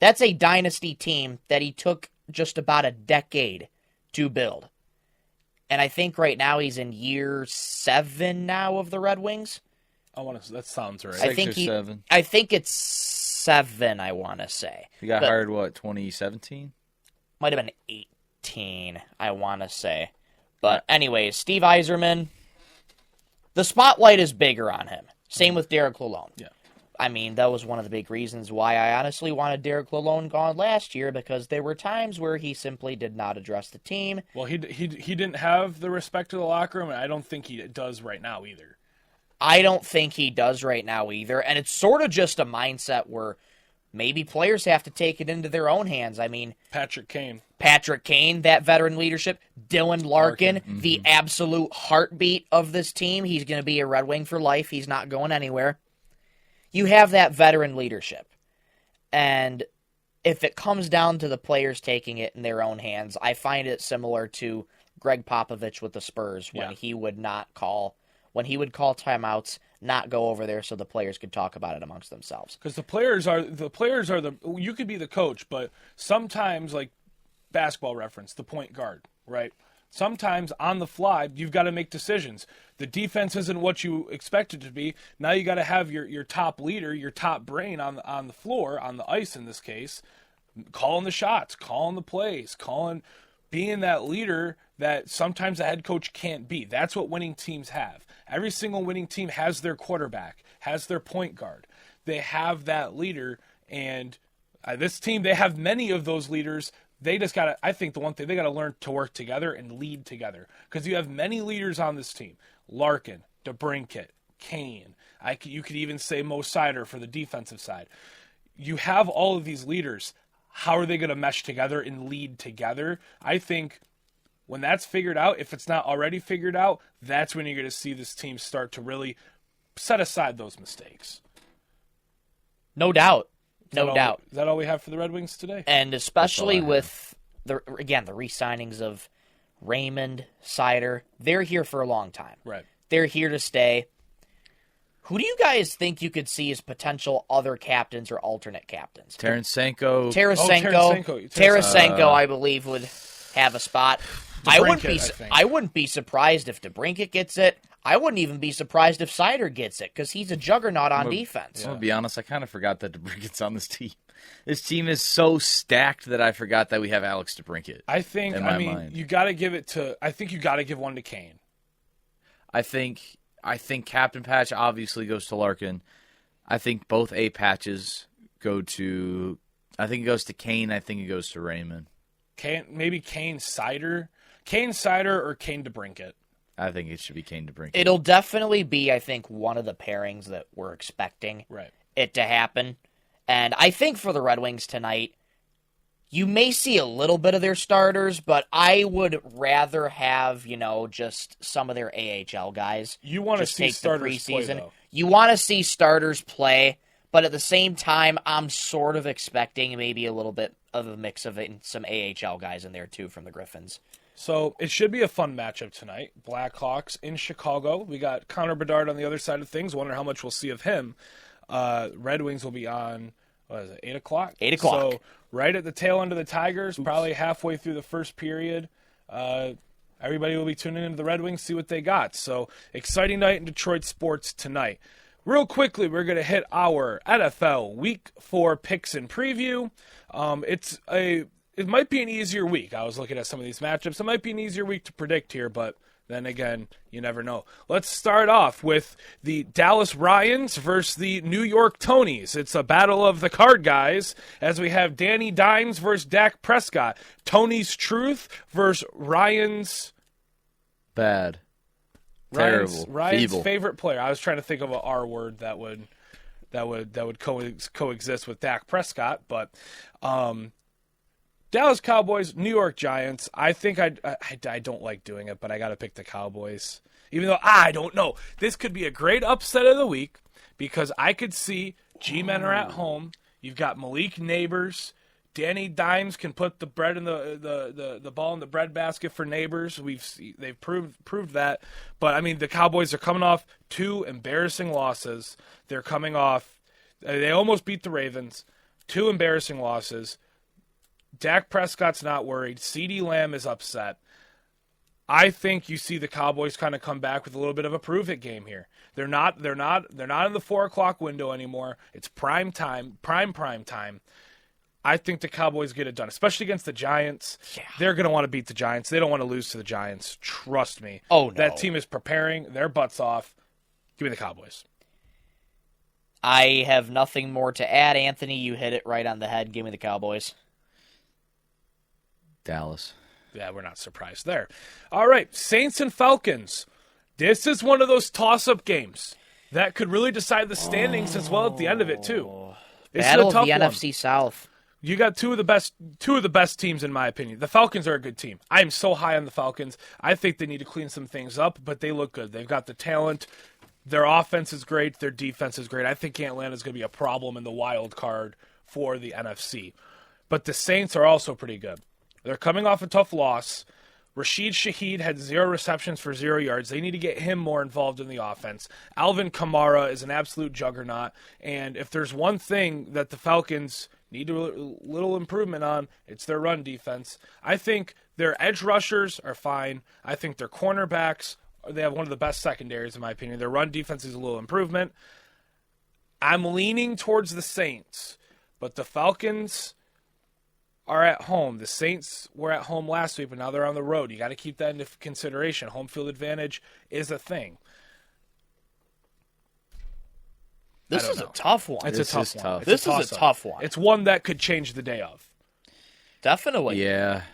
That's a dynasty team that he took just about a decade to build. And I think right now he's in year 7 now of the Red Wings. That sounds right. 6 or 7. I think it's 7, I want to say. He got hired, 2017? Might have been 18, I want to say. But anyways, Steve Yzerman, the spotlight is bigger on him. Same with Derek Lalonde. Yeah. I mean, that was one of the big reasons why I honestly wanted Derek Lalonde gone last year, because there were times where he simply did not address the team. Well, he didn't have the respect of the locker room, and I don't think he does right now either. I don't think he does right now either, and it's sort of just a mindset where maybe players have to take it into their own hands. I mean, Patrick Kane, that veteran leadership. Dylan Larkin, the absolute heartbeat of this team. He's going to be a Red Wing for life. He's not going anywhere. You have that veteran leadership. And if it comes down to the players taking it in their own hands, I find it similar to Greg Popovich with the Spurs when he would call timeouts, not go over there so the players could talk about it amongst themselves. Because the players are you could be the coach, but sometimes, like basketball reference, the point guard, right? Sometimes on the fly, you've got to make decisions. The defense isn't what you expect it to be. Now you got to have your top leader, your top brain on the floor, on the ice in this case, calling the shots, calling the plays, being that leader that sometimes a head coach can't be. That's what winning teams have. Every single winning team has their quarterback, has their point guard. They have that leader, and this team, they have many of those leaders. They just got to, I think the one thing, they got to learn to work together and lead together. Because you have many leaders on this team. Larkin, DeBrincat, Kane. You could even say Mo Sider for the defensive side. You have all of these leaders. How are they going to mesh together and lead together? I think when that's figured out, if it's not already figured out, that's when you're going to see this team start to really set aside those mistakes. No doubt. Is that all we have for the Red Wings today? And especially with, the re-signings of Raymond, Sider, they're here for a long time. Right. They're here to stay. Who do you guys think you could see as potential other captains or alternate captains? Tarasenko. Tarasenko, I believe, would... have a spot. I DeBrincat, wouldn't be surprised if DeBrincat gets it. I wouldn't even be surprised if Sider gets it because he's a juggernaut on defense. I'm going to be honest, I kind of forgot that DeBrincat's on this team. This team is so stacked that I forgot that we have Alex DeBrincat. I think, you got to give it to, I think you got to give one to Kane. I think Captain Patch obviously goes to Larkin. I think both A patches go to, I think it goes to Kane. I think it goes to Raymond. Maybe Kane Sider. Kane Sider or Kane DeBrincat. I think it should be Kane DeBrincat. It'll definitely be, I think, one of the pairings that we're expecting it to happen. And I think for the Red Wings tonight, you may see a little bit of their starters, but I would rather have, just some of their AHL guys. You want to see starters play, though. You want to see starters play, but at the same time, I'm sort of expecting maybe a little bit of a mix of it and some AHL guys in there, too, from the Griffins. So it should be a fun matchup tonight. Blackhawks in Chicago. We got Connor Bedard on the other side of things. Wonder how much we'll see of him. Red Wings will be on, 8 o'clock? 8 o'clock. So right at the tail end of the Tigers, probably halfway through the first period. Everybody will be tuning into the Red Wings, see what they got. So exciting night in Detroit sports tonight. Real quickly, we're going to hit our NFL Week 4 picks and preview. It might be an easier week. I was looking at some of these matchups. It might be an easier week to predict here, but then again, you never know. Let's start off with the Dallas Ryans versus the New York Tonys. It's a battle of the card guys as we have Danny Dimes versus Dak Prescott. Tony's Truth versus Ryan's bad. Terrible. Ryan's Feeble. favorite player. I was trying to think of an R word that would coexist with Dak Prescott, but Dallas Cowboys, New York Giants. I think I don't like doing it, but I got to pick the Cowboys. Even though I don't know. This could be a great upset of the week because I could see G-Men are at home. You've got Malik Neighbors. Danny Dimes can put the bread in the ball in the bread basket for Neighbors. They've proved that. But the Cowboys are coming off 2 embarrassing losses. They're coming off. They almost beat the Ravens. 2 embarrassing losses. Dak Prescott's not worried. CeeDee Lamb is upset. I think you see the Cowboys kind of come back with a little bit of a prove-it game here. They're not in the 4 o'clock window anymore. It's prime time. I think the Cowboys get it done, especially against the Giants. Yeah. They're going to want to beat the Giants. They don't want to lose to the Giants. Trust me. Oh, no. That team is preparing their butts off. Give me the Cowboys. I have nothing more to add, Anthony. You hit it right on the head. Give me the Cowboys. Dallas. Yeah, we're not surprised there. All right, Saints and Falcons. This is one of those toss-up games that could really decide the standings as well at the end of it, too. This Battle is a tough of the one. NFC South. You got two of the best teams, in my opinion. The Falcons are a good team. I am so high on the Falcons. I think they need to clean some things up, but they look good. They've got the talent. Their offense is great. Their defense is great. I think Atlanta's going to be a problem in the wild card for the NFC. But the Saints are also pretty good. They're coming off a tough loss. Rashid Shaheed had 0 receptions for 0 yards. They need to get him more involved in the offense. Alvin Kamara is an absolute juggernaut. And if there's one thing that the Falcons need a little improvement on, it's their run defense. I think their edge rushers are fine. I think their cornerbacks, they have one of the best secondaries, in my opinion. Their run defense is a little improvement. I'm leaning towards the Saints, but the Falcons are at home. The Saints were at home last week, but now they're on the road. You got to keep that into consideration. Home field advantage is a thing. This is a tough one. It's a tough one. This is a tough one. It's one that could change the day of. Definitely. Yeah.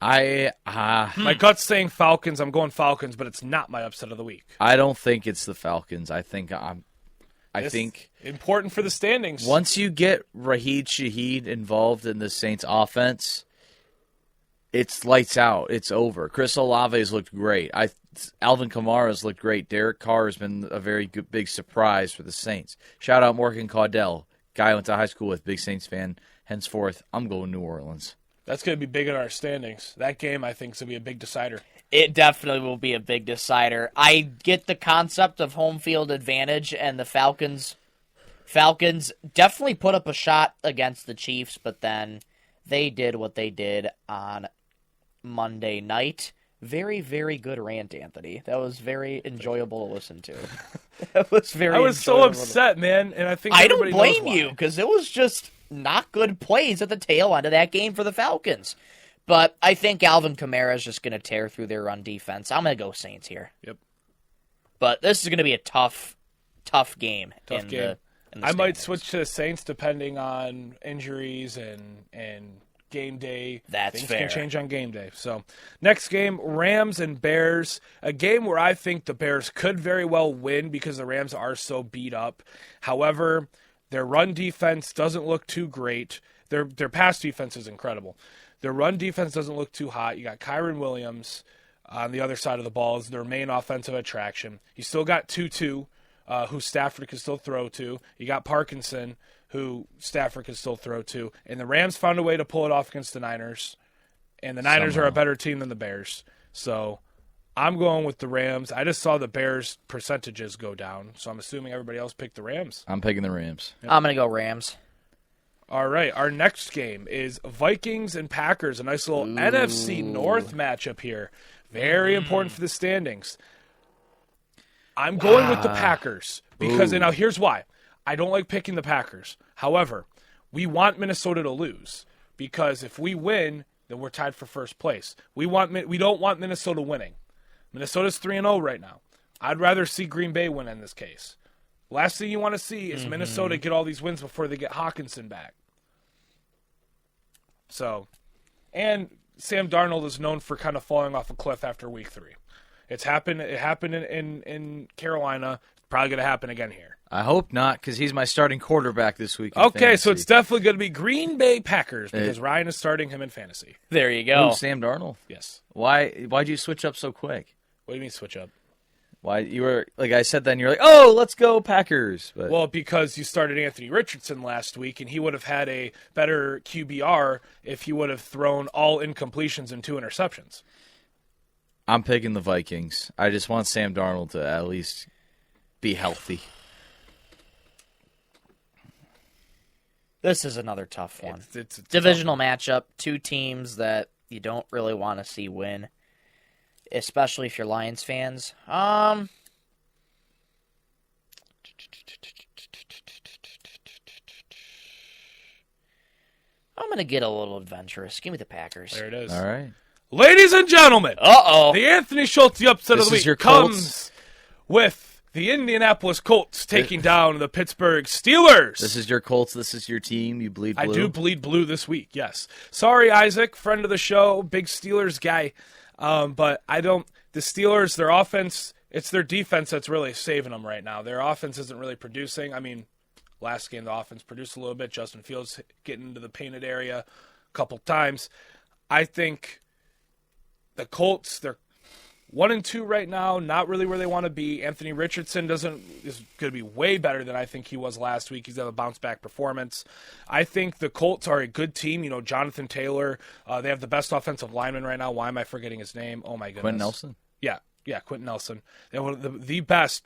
My gut's saying Falcons. I'm going Falcons, but it's not my upset of the week. I don't think it's the Falcons. I think important for the standings. Once you get Rashid Shaheed involved in the Saints offense, it's lights out. It's over. Chris Olave's looked great. Alvin Kamara's looked great. Derek Carr has been a very good, big surprise for the Saints. Shout out Morgan Caudell, guy I went to high school with, big Saints fan. Henceforth, I'm going New Orleans. That's going to be big in our standings. That game, I think, is going to be a big decider. It definitely will be a big decider. I get the concept of home field advantage, and the Falcons definitely put up a shot against the Chiefs, but then they did what they did on Monday night. Very, very good rant, Anthony. That was very enjoyable to listen to. That was very. I was so upset, man, and I think I don't everybody blame knows you why. because it was just not good plays at the tail end of that game for the Falcons. But I think Alvin Kamara is just going to tear through their run defense. I'm going to go Saints here. Yep. But this is going to be a tough game. Tough game. I might switch to the Saints depending on injuries and game day. That's Things fair. can change on game day. So, next game, Rams and Bears. A game where I think the Bears could very well win because the Rams are so beat up. However, their run defense doesn't look too great. Their pass defense is incredible. Their run defense doesn't look too hot. You got Kyron Williams on the other side of the ball as their main offensive attraction. You still got Tutu, who Stafford can still throw to. You got Parkinson, who Stafford can still throw to. And the Rams found a way to pull it off against the Niners. And the Niners are a better team than the Bears. So I'm going with the Rams. I just saw the Bears' percentages go down, so I'm assuming everybody else picked the Rams. I'm picking the Rams. I'm going to go Rams. All right, our next game is Vikings and Packers, a nice little NFC North matchup here. Very important for the standings. I'm going with the Packers because, and now here's why. I don't like picking the Packers. However, we want Minnesota to lose because if we win, then we're tied for first place. We don't want Minnesota winning. Minnesota's 3-0 right now. I'd rather see Green Bay win in this case. Last thing you want to see is Minnesota get all these wins before they get Hawkinson back. So, and Sam Darnold is known for kind of falling off a cliff after week 3. It happened in Carolina. It's probably going to happen again here. I hope not, because he's my starting quarterback this week. in Okay, fantasy. so it's definitely going to be Green Bay Packers because Ryan is starting him in fantasy. There you go. Ooh, Sam Darnold. Yes. Why'd you switch up so quick? What do you mean switch up? Why you were like I said then you're like, oh, let's go Packers. But Well, because you started Anthony Richardson last week, and he would have had a better QBR if he would have thrown all incompletions and 2 interceptions. I'm picking the Vikings. I just want Sam Darnold to at least be healthy. This is another tough one. It's a Divisional matchup, 2 teams that you don't really want to see win, especially if you're Lions fans. I'm going to get a little adventurous. Give me the Packers. There it is. All right. Ladies and gentlemen, Uh-oh. the Anthony Schulte upset This of the is week your comes Colts? with the Indianapolis Colts taking down the Pittsburgh Steelers. This is your Colts. This is your team. You bleed blue. I do bleed blue this week, yes. Sorry, Isaac, friend of the show, big Steelers guy. But I don't – the Steelers, their offense, it's their defense that's really saving them right now. Their offense isn't really producing. I mean, last game the offense produced a little bit. Justin Fields getting into the painted area a couple times. I think the Colts, they're 1-2 right now, not really where they want to be. Anthony Richardson is going to be way better than I think he was last week. He's got a bounce-back performance. I think the Colts are a good team. You know, Jonathan Taylor, they have the best offensive lineman right now. Why am I forgetting his name? Oh, my goodness. Quentin Nelson? Yeah, Quentin Nelson. They have the best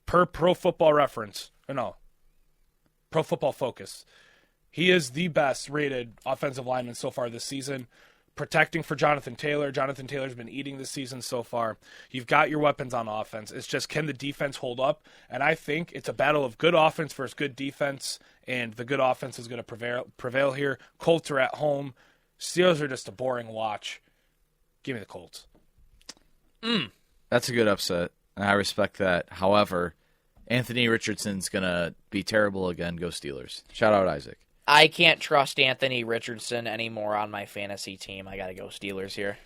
per Pro Football Reference. No, Pro Football Focus. He is the best rated offensive lineman so far this season. Protecting for Jonathan Taylor. Jonathan Taylor's been eating this season so far. You've got your weapons on offense. It's just, can the defense hold up? And I think it's a battle of good offense versus good defense, and the good offense is going to prevail here. Colts are at home. Steelers are just a boring watch. Give me the Colts. That's a good upset, and I respect that. However, Anthony Richardson's going to be terrible again. Go Steelers. Shout out Isaac. I can't trust Anthony Richardson anymore on my fantasy team. I got to go Steelers here.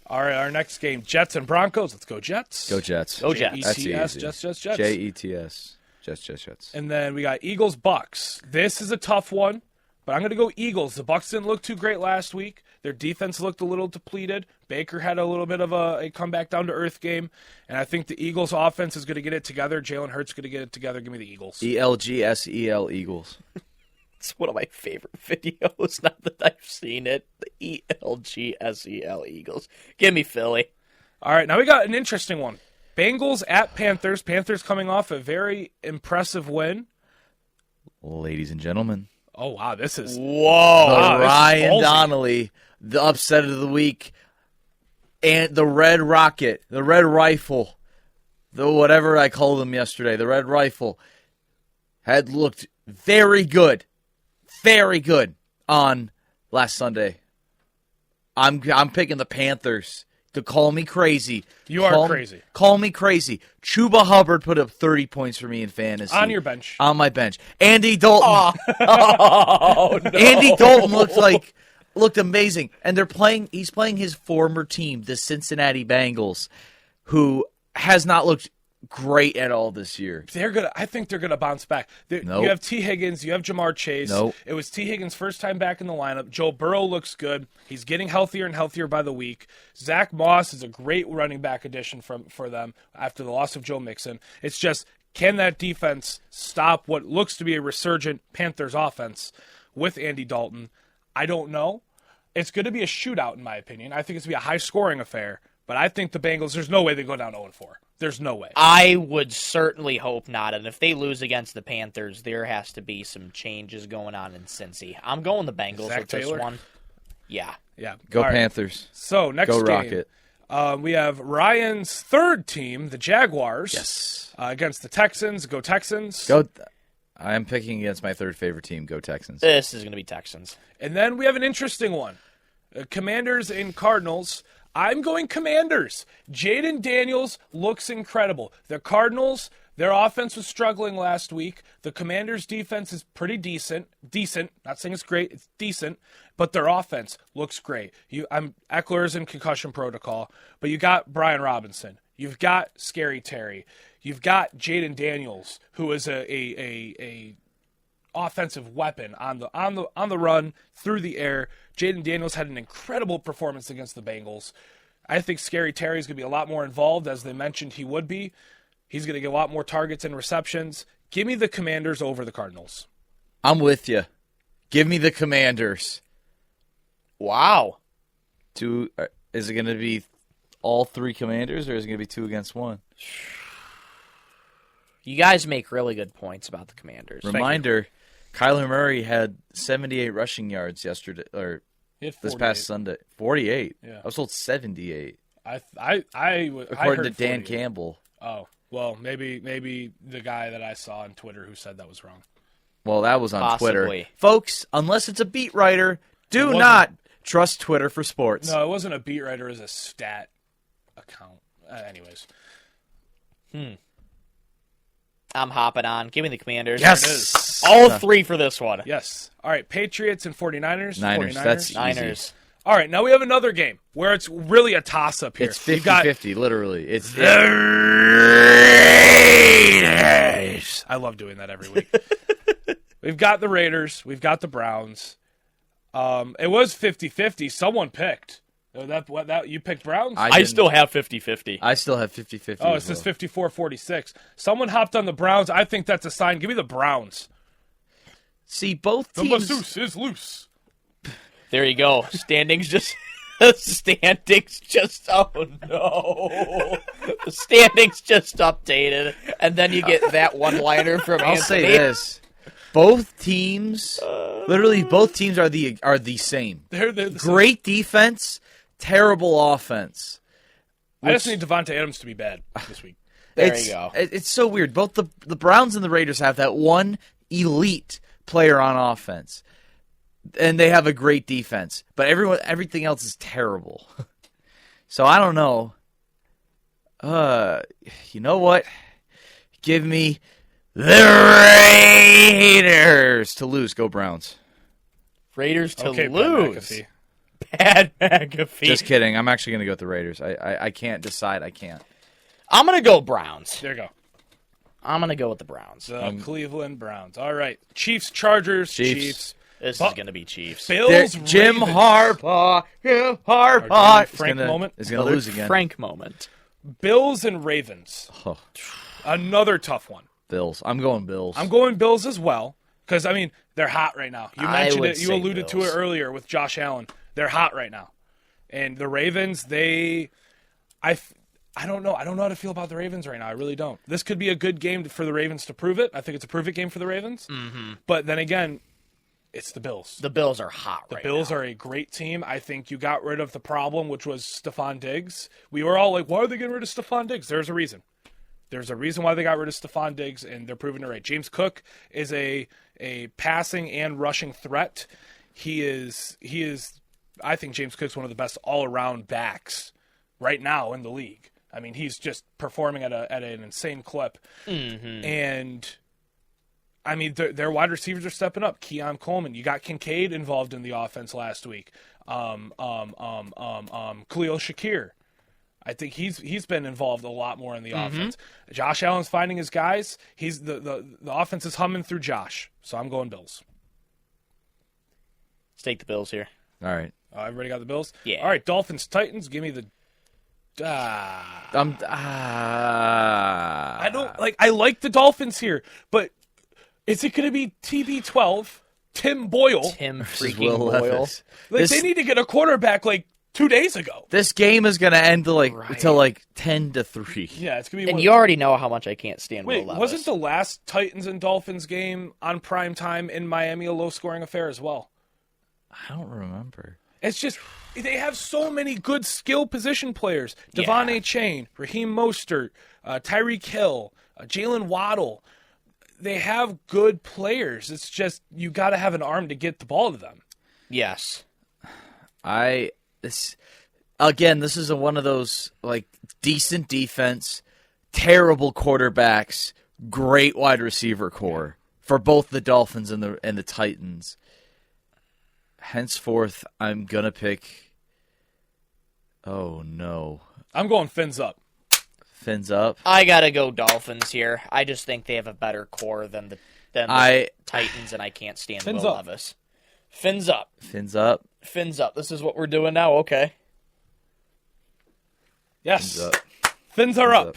All right, our next game, Jets and Broncos. Let's go Jets. Go Jets. Go Jets. That's Jets, easy. Jets. Jets. Jets. And then we got Eagles, Bucks. This is a tough one, but I'm going to go Eagles. The Bucks didn't look too great last week. Their defense looked a little depleted. Baker had a little bit of a comeback down to earth game, and I think the Eagles' offense is going to get it together. Jalen Hurts is going to get it together. Give me the Eagles. ELGSEL Eagles. It's one of my favorite videos, not that I've seen it. The ELGSEL Eagles. Give me Philly. All right, now we got an interesting one. Bengals at Panthers. Panthers coming off a very impressive win. Ladies and gentlemen, Oh, wow, this is... Whoa. Wow, this is Ryan ballsy. Donnelly, the upset of the week. and the Red Rocket, the Red Rifle, the whatever I called them yesterday, the Red Rifle, had looked very good on last Sunday. I'm picking the Panthers. To call me crazy. You are crazy. Call me crazy. Chuba Hubbard put up 30 points for me in fantasy. On your bench. On my bench. Andy Dalton. Oh, no. Andy Dalton looked amazing. And he's playing his former team, the Cincinnati Bengals, who has not looked great at all this year. I think they're gonna bounce back. Nope. You have T. Higgins, you have Jamar Chase. Nope. It was T. Higgins' first time back in the lineup. Joe Burrow looks good. He's getting healthier and healthier by the week. Zach Moss is a great running back addition for them after the loss of Joe Mixon. It's just, can that defense stop what looks to be a resurgent Panthers offense with Andy Dalton? I don't know. It's going to be a shootout, in my opinion. I think it's going to be a high-scoring affair. But I think the Bengals, there's no way they go down 0-4. There's no way. I would certainly hope not. And if they lose against the Panthers, there has to be some changes going on in Cincy. I'm going the Bengals Zach with Taylor? this one. Yeah. Go All right. Panthers. So next Go game, Rocket. we have Ryan's third team, the Jaguars. Yes. Against the Texans. Go Texans. Go. I am picking against my third favorite team. Go Texans. This is going to be Texans. And then we have an interesting one. Commanders and Cardinals. I'm going Commanders. Jaden Daniels looks incredible. The Cardinals, their offense was struggling last week. The Commanders' defense is pretty decent. Decent. Not saying it's great. It's decent. But their offense looks great. Eckler's in concussion protocol. But you got Brian Robinson. You've got Scary Terry. You've got Jaden Daniels, who is a offensive weapon on the run, through the air. Jaden Daniels had an incredible performance against the Bengals. I think Scary Terry is going to be a lot more involved, as they mentioned he would be. He's going to get a lot more targets and receptions. Give me the Commanders over the Cardinals. I'm with you. Give me the Commanders. Wow. Is it going to be all three Commanders, or is it going to be 2 against 1? You guys make really good points about the Commanders. Reminder, Kyler Murray had 78 rushing yards yesterday, or this past Sunday. 48. Yeah. I was told 78. According to Dan 48. Campbell. Oh, well, maybe the guy that I saw on Twitter who said that was wrong. Well, that was on Possibly. Twitter. Folks, unless it's a beat writer, do not trust Twitter for sports. No, it wasn't a beat writer. It was a stat account. Anyways. I'm hopping on. Give me the Commanders. Yes! All 3 for this one. Yes. All right, Patriots and 49ers. Niners. 49ers. That's Niners. easy. All right, now we have another game where it's really a toss-up here. It's We've got 50-50, literally. It's Raiders. I love doing that every week. We've got the Raiders. We've got the Browns. It was 50-50. Someone picked. You picked Browns? I still have 50-50. I still have 50-50. Oh, it says 54-46. Someone hopped on the Browns. I think that's a sign. Give me the Browns. See, both The teams. masseuse is loose. There you go. Standings just. Oh no. The standings just updated. And then you get that one liner from I'll Anthony. say this. Both teams, literally both teams are the same. They're the same. Great defense, terrible offense. I just need Devontae Adams to be bad this week. There you go. It's so weird. Both the Browns and the Raiders have that one elite player on offense, and they have a great defense. But everything else is terrible. So I don't know. You know what? Give me the Raiders to lose. Go Browns. Raiders to Okay, lose. Pat McAfee. Pat McAfee. Just kidding. I'm actually going to go with the Raiders. I can't decide. I can't. I'm going to go Browns. There you go. I'm going to go with the Browns. The Cleveland Browns. All right. Chiefs, Chargers, Chiefs. This is going to be Chiefs. Bills, Jim Ravens. Harbaugh. Jim Our Harbaugh. Frank moment. Is going to lose again. Frank moment. Bills and Ravens. Oh, Another tough one. Bills. I'm going Bills. I'm going Bills as well because, I mean, they're hot right now. You I mentioned would it. You say alluded to Bills. it earlier with Josh Allen. They're hot right now. And the Ravens, I don't know. I don't know how to feel about the Ravens right now. I really don't. This could be a good game for the Ravens to prove it. I think it's a perfect game for the Ravens. Mm-hmm. But then again, It's the Bills. The Bills are hot right now. The Bills are a great team. I think you got rid of the problem, which was Stephon Diggs. We were all like, why are they getting rid of Stephon Diggs? There's a reason. There's a reason why they got rid of Stephon Diggs, and they're proving it right. James Cook is a passing and rushing threat. He is. I think James Cook's one of the best all-around backs right now in the league. I mean, he's just performing at an insane clip. Mm-hmm. And, I mean, their wide receivers are stepping up. Keon Coleman. You got Kincaid involved in the offense last week. Khalil Shakir. I think he's been involved a lot more in the offense. Josh Allen's finding his guys. He's the offense is humming through Josh. So I'm going Bills. Let's take the Bills here. All right. Everybody got the Bills? Yeah. All right, Dolphins, Titans. Give me the. I don't like. I like the Dolphins here, but is it going to be TB12, Tim Boyle? Tim This is freaking Will Boyle. Levis. Like they need to get a quarterback like 2 days ago. This game is going to end to Right. 10-3. Yeah, it's going to be. And you already know how much I can't stand Wait, Will Levis. wasn't the last Titans and Dolphins game on prime time in Miami a low-scoring affair as well? I don't remember. It's just they have so many good skill position players. Devon A. Chain, Raheem Mostert, Tyreek Hill, Jalen Waddle. They have good players. It's just you got to have an arm to get the ball to them. Yes. This is one of those decent defense, terrible quarterbacks, great wide receiver core for both the Dolphins and the Titans. Henceforth, I'm gonna pick. Oh no! I'm going fins up. Fins up. I gotta go Dolphins here. I just think they have a better core than the Titans, and I can't stand Fins Will up. Levis. Fins up. Fins up. Fins up. This is what we're doing now. Okay. Yes, Fins up. fins are Fins up.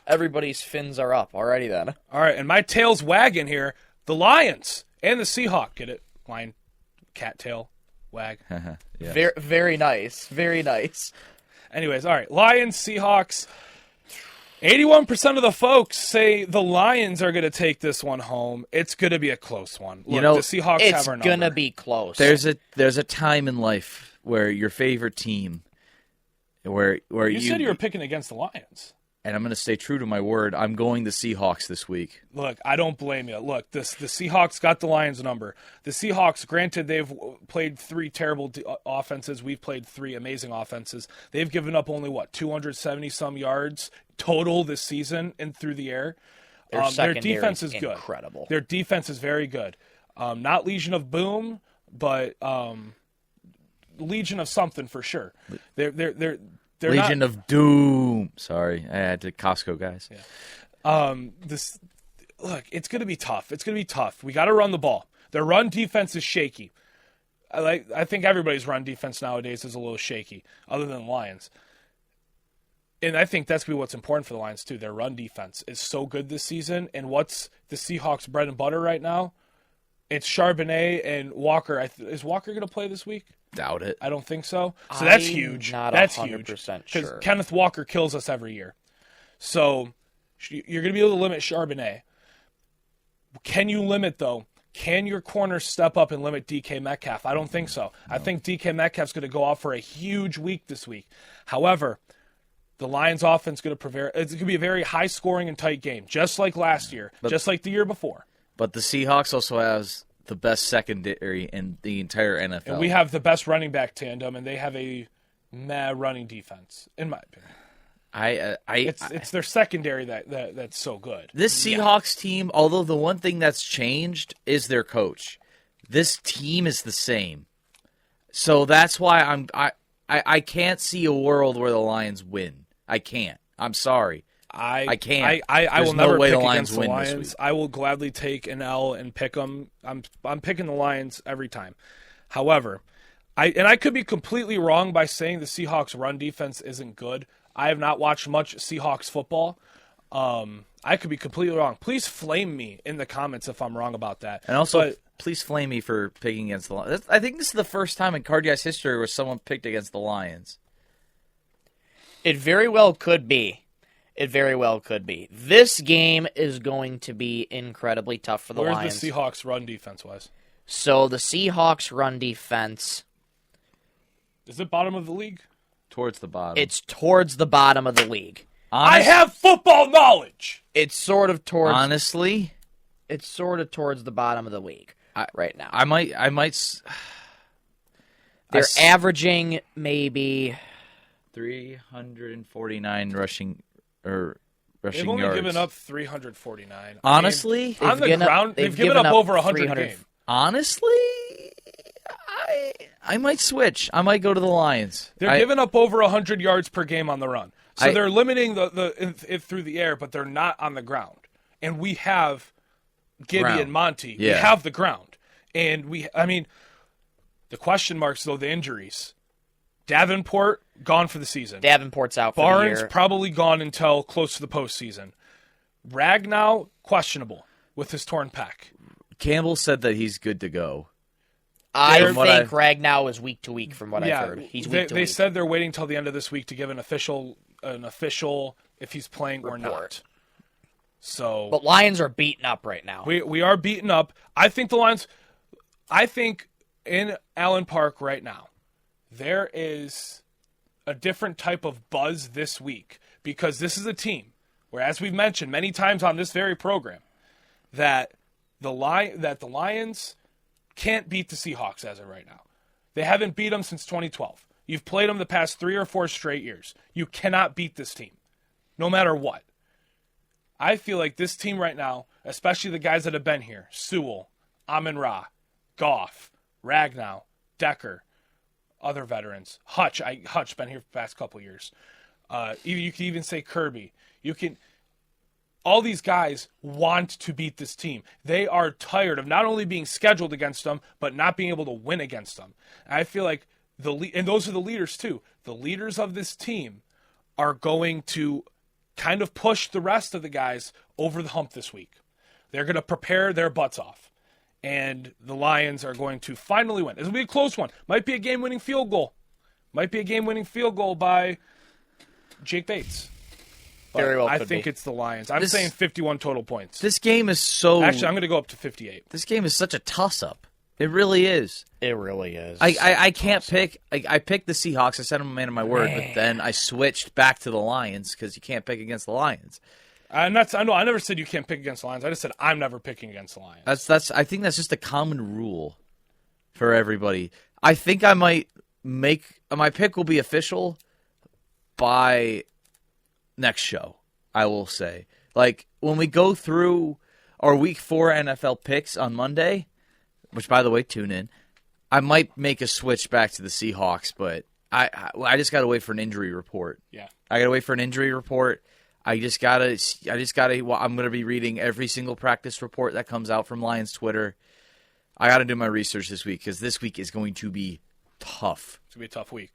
Everybody's fins are up. Alrighty then. All right, and my tail's wagging here. The Lions and the Seahawks. Get it? Lion, cat tail, wag. Yeah. Very, very nice. Very nice. Anyways, all right. Lions, Seahawks. 81% of the folks say the Lions are going to take this one home. It's going to be a close one. Look, the Seahawks It's have our number. gonna be close. There's a time in life where your favorite team, where You said you were picking against the Lions. and I'm going to stay true to my word. I'm going the Seahawks this week. Look, I don't blame you. Look, the Seahawks got the Lions' number. The Seahawks, granted, they've played 3 terrible offenses. We've played 3 amazing offenses. They've given up only, 270-some yards total this season and through the air. Their defense is good. Incredible. Their defense is very good. Not Legion of Boom, but Legion of something for sure. They're Legion not, of Doom. Sorry, I had to Costco guys. Look, it's going to be tough. It's going to be tough. We got to run the ball. Their run defense is shaky. I think everybody's run defense nowadays is a little shaky, other than the Lions. And I think that's going to be what's important for the Lions, too. Their run defense is so good this season. And what's the Seahawks' bread and butter right now? It's Charbonnet and Walker. Is Walker going to play this week? Doubt it. I don't think so. So that's I'm huge. not That's 100% huge. sure. Because Kenneth Walker kills us every year. So you're going to be able to limit Charbonnet. Can you limit, though? Can your corners step up and limit DK Metcalf? I don't think so. No. I think DK Metcalf's going to go off for a huge week this week. However, the Lions' offense is going to prevail. It's going to be a very high-scoring and tight game, just like last year, just like the year before. But the Seahawks also has the best secondary in the entire NFL. And we have the best running back tandem, and they have a meh running defense, in my opinion. It's their secondary that's so good. This Seahawks team, although the one thing that's changed is their coach, this team is the same. So that's why I can't see a world where the Lions win. I can't. I'm sorry. I can't. I will There's no never way pick the Lions against the win Lions. this week. I will gladly take an L and pick them. I'm picking the Lions every time. However, I could be completely wrong by saying the Seahawks' run defense isn't good. I have not watched much Seahawks football. I could be completely wrong. Please flame me in the comments if I'm wrong about that. And also, please flame me for picking against the Lions. I think this is the first time in Card Guys history where someone picked against the Lions. It very well could be. It very well could be. This game is going to be incredibly tough for the Where's Lions. the Seahawks run defense wise? So the Seahawks' run defense, Is it bottom of the league? Towards the bottom. it's towards the bottom of the league. I have football knowledge. It's sort of towards Honestly, it's sort of towards the bottom of the league right now. I might. They're averaging maybe 349 rushing They've only yards. given up 349. Honestly, on the ground, they've given up over 100 a game. Honestly, I might switch. I might go to the Lions. They're giving up over 100 yards per game on the run. So they're limiting it through the air, but they're not on the ground. And we have Gibby Ground. and Monty. Yeah. We have the ground. And the question marks, though, the injuries. Davenport, gone for the season. Davenport's out for Barnes, the year. probably gone until close to the postseason. Ragnow, questionable with his torn pec. Campbell said that he's good to go. I From what think Ragnow is week to week from what I've heard. He's week to they week. said they're waiting till the end of this week to give an official if he's playing or not. So, But Lions are beaten up right now. we are beaten up. I think the Lions. I think in Allen Park right now, there is a different type of buzz this week because this is a team where, as we've mentioned many times on this very program, that the Lions can't beat the Seahawks as of right now. They haven't beat them since 2012. You've played them the past 3 or 4 straight years. You cannot beat this team, no matter what. I feel like this team right now, especially the guys that have been here, Sewell, Amon-Ra, Goff, Ragnow, Decker, other veterans, Hutch been here for the past couple years. You can even say Kirby. All these guys want to beat this team. They are tired of not only being scheduled against them, but not being able to win against them. And I feel like and those are the leaders too. The leaders of this team are going to kind of push the rest of the guys over the hump this week. They're going to prepare their butts off. And the Lions are going to finally win. This will be a close one. Might be a game-winning field goal. Might be a game-winning field goal by Jake Bates. But Very well I could think be. it's the Lions. I'm saying 51 total points. This game is so. Actually, I'm going to go up to 58. This game is such a toss-up. It really is. It really is. I can't pick. I picked the Seahawks. I said I'm a man of my word, but then I switched back to the Lions because you can't pick against the Lions. I never said you can't pick against the Lions. I just said I'm never picking against the Lions. I think that's just a common rule for everybody. I think I might make my pick will be official by next show. I will say, like when we go through our Week 4 NFL picks on Monday, which by the way, tune in. I might make a switch back to the Seahawks, but I just got to wait for an injury report. Yeah. I got to wait for an injury report. I'm going to be reading every single practice report that comes out from Lions Twitter. I got to do my research this week because this week is going to be tough. It's going to be a tough week.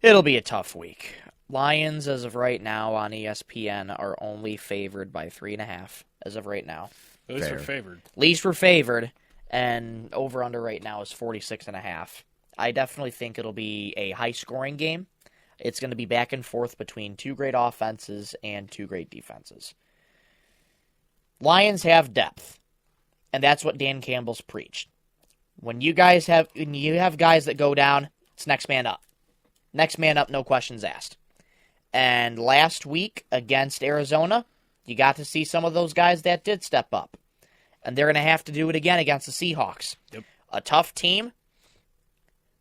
It'll be a tough week. Lions, as of right now on ESPN, are only favored by 3.5 as of right now. At least they're favored. Least we're favored, and over-under right now is 46.5. I definitely think it'll be a high-scoring game. It's going to be back and forth between 2 great offenses and 2 great defenses. Lions have depth, and that's what Dan Campbell's preached. When you have guys that go down, it's next man up. Next man up, no questions asked. And last week against Arizona, you got to see some of those guys that did step up. And they're going to have to do it again against the Seahawks. Yep. A tough team,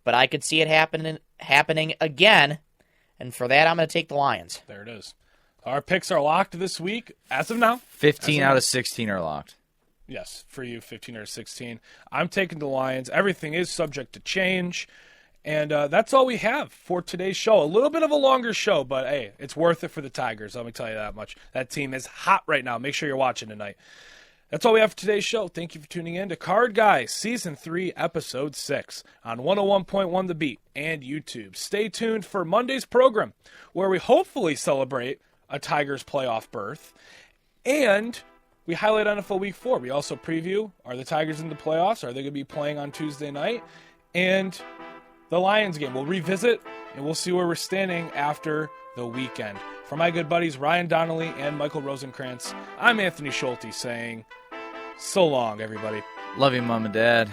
but I could see it happening again. And for that, I'm going to take the Lions. There it is. Our picks are locked this week as of now. 15 out of 16 are locked. Yes, for you, 15 or 16. I'm taking the Lions. Everything is subject to change. And that's all we have for today's show. A little bit of a longer show, but hey, it's worth it for the Tigers. Let me tell you that much. That team is hot right now. Make sure you're watching tonight. That's all we have for today's show. Thank you for tuning in to Card Guys, Season 3, Episode 6 on 101.1 The Beat and YouTube. Stay tuned for Monday's program, where we hopefully celebrate a Tigers playoff berth. And we highlight NFL Week 4. We also preview, are the Tigers in the playoffs? Are they going to be playing on Tuesday night? And the Lions game. We'll revisit, and we'll see where we're standing after the weekend. For my good buddies Ryan Donnelly and Michael Rosenkranz, I'm Anthony Schulte saying so long, everybody. Love you, Mom and Dad.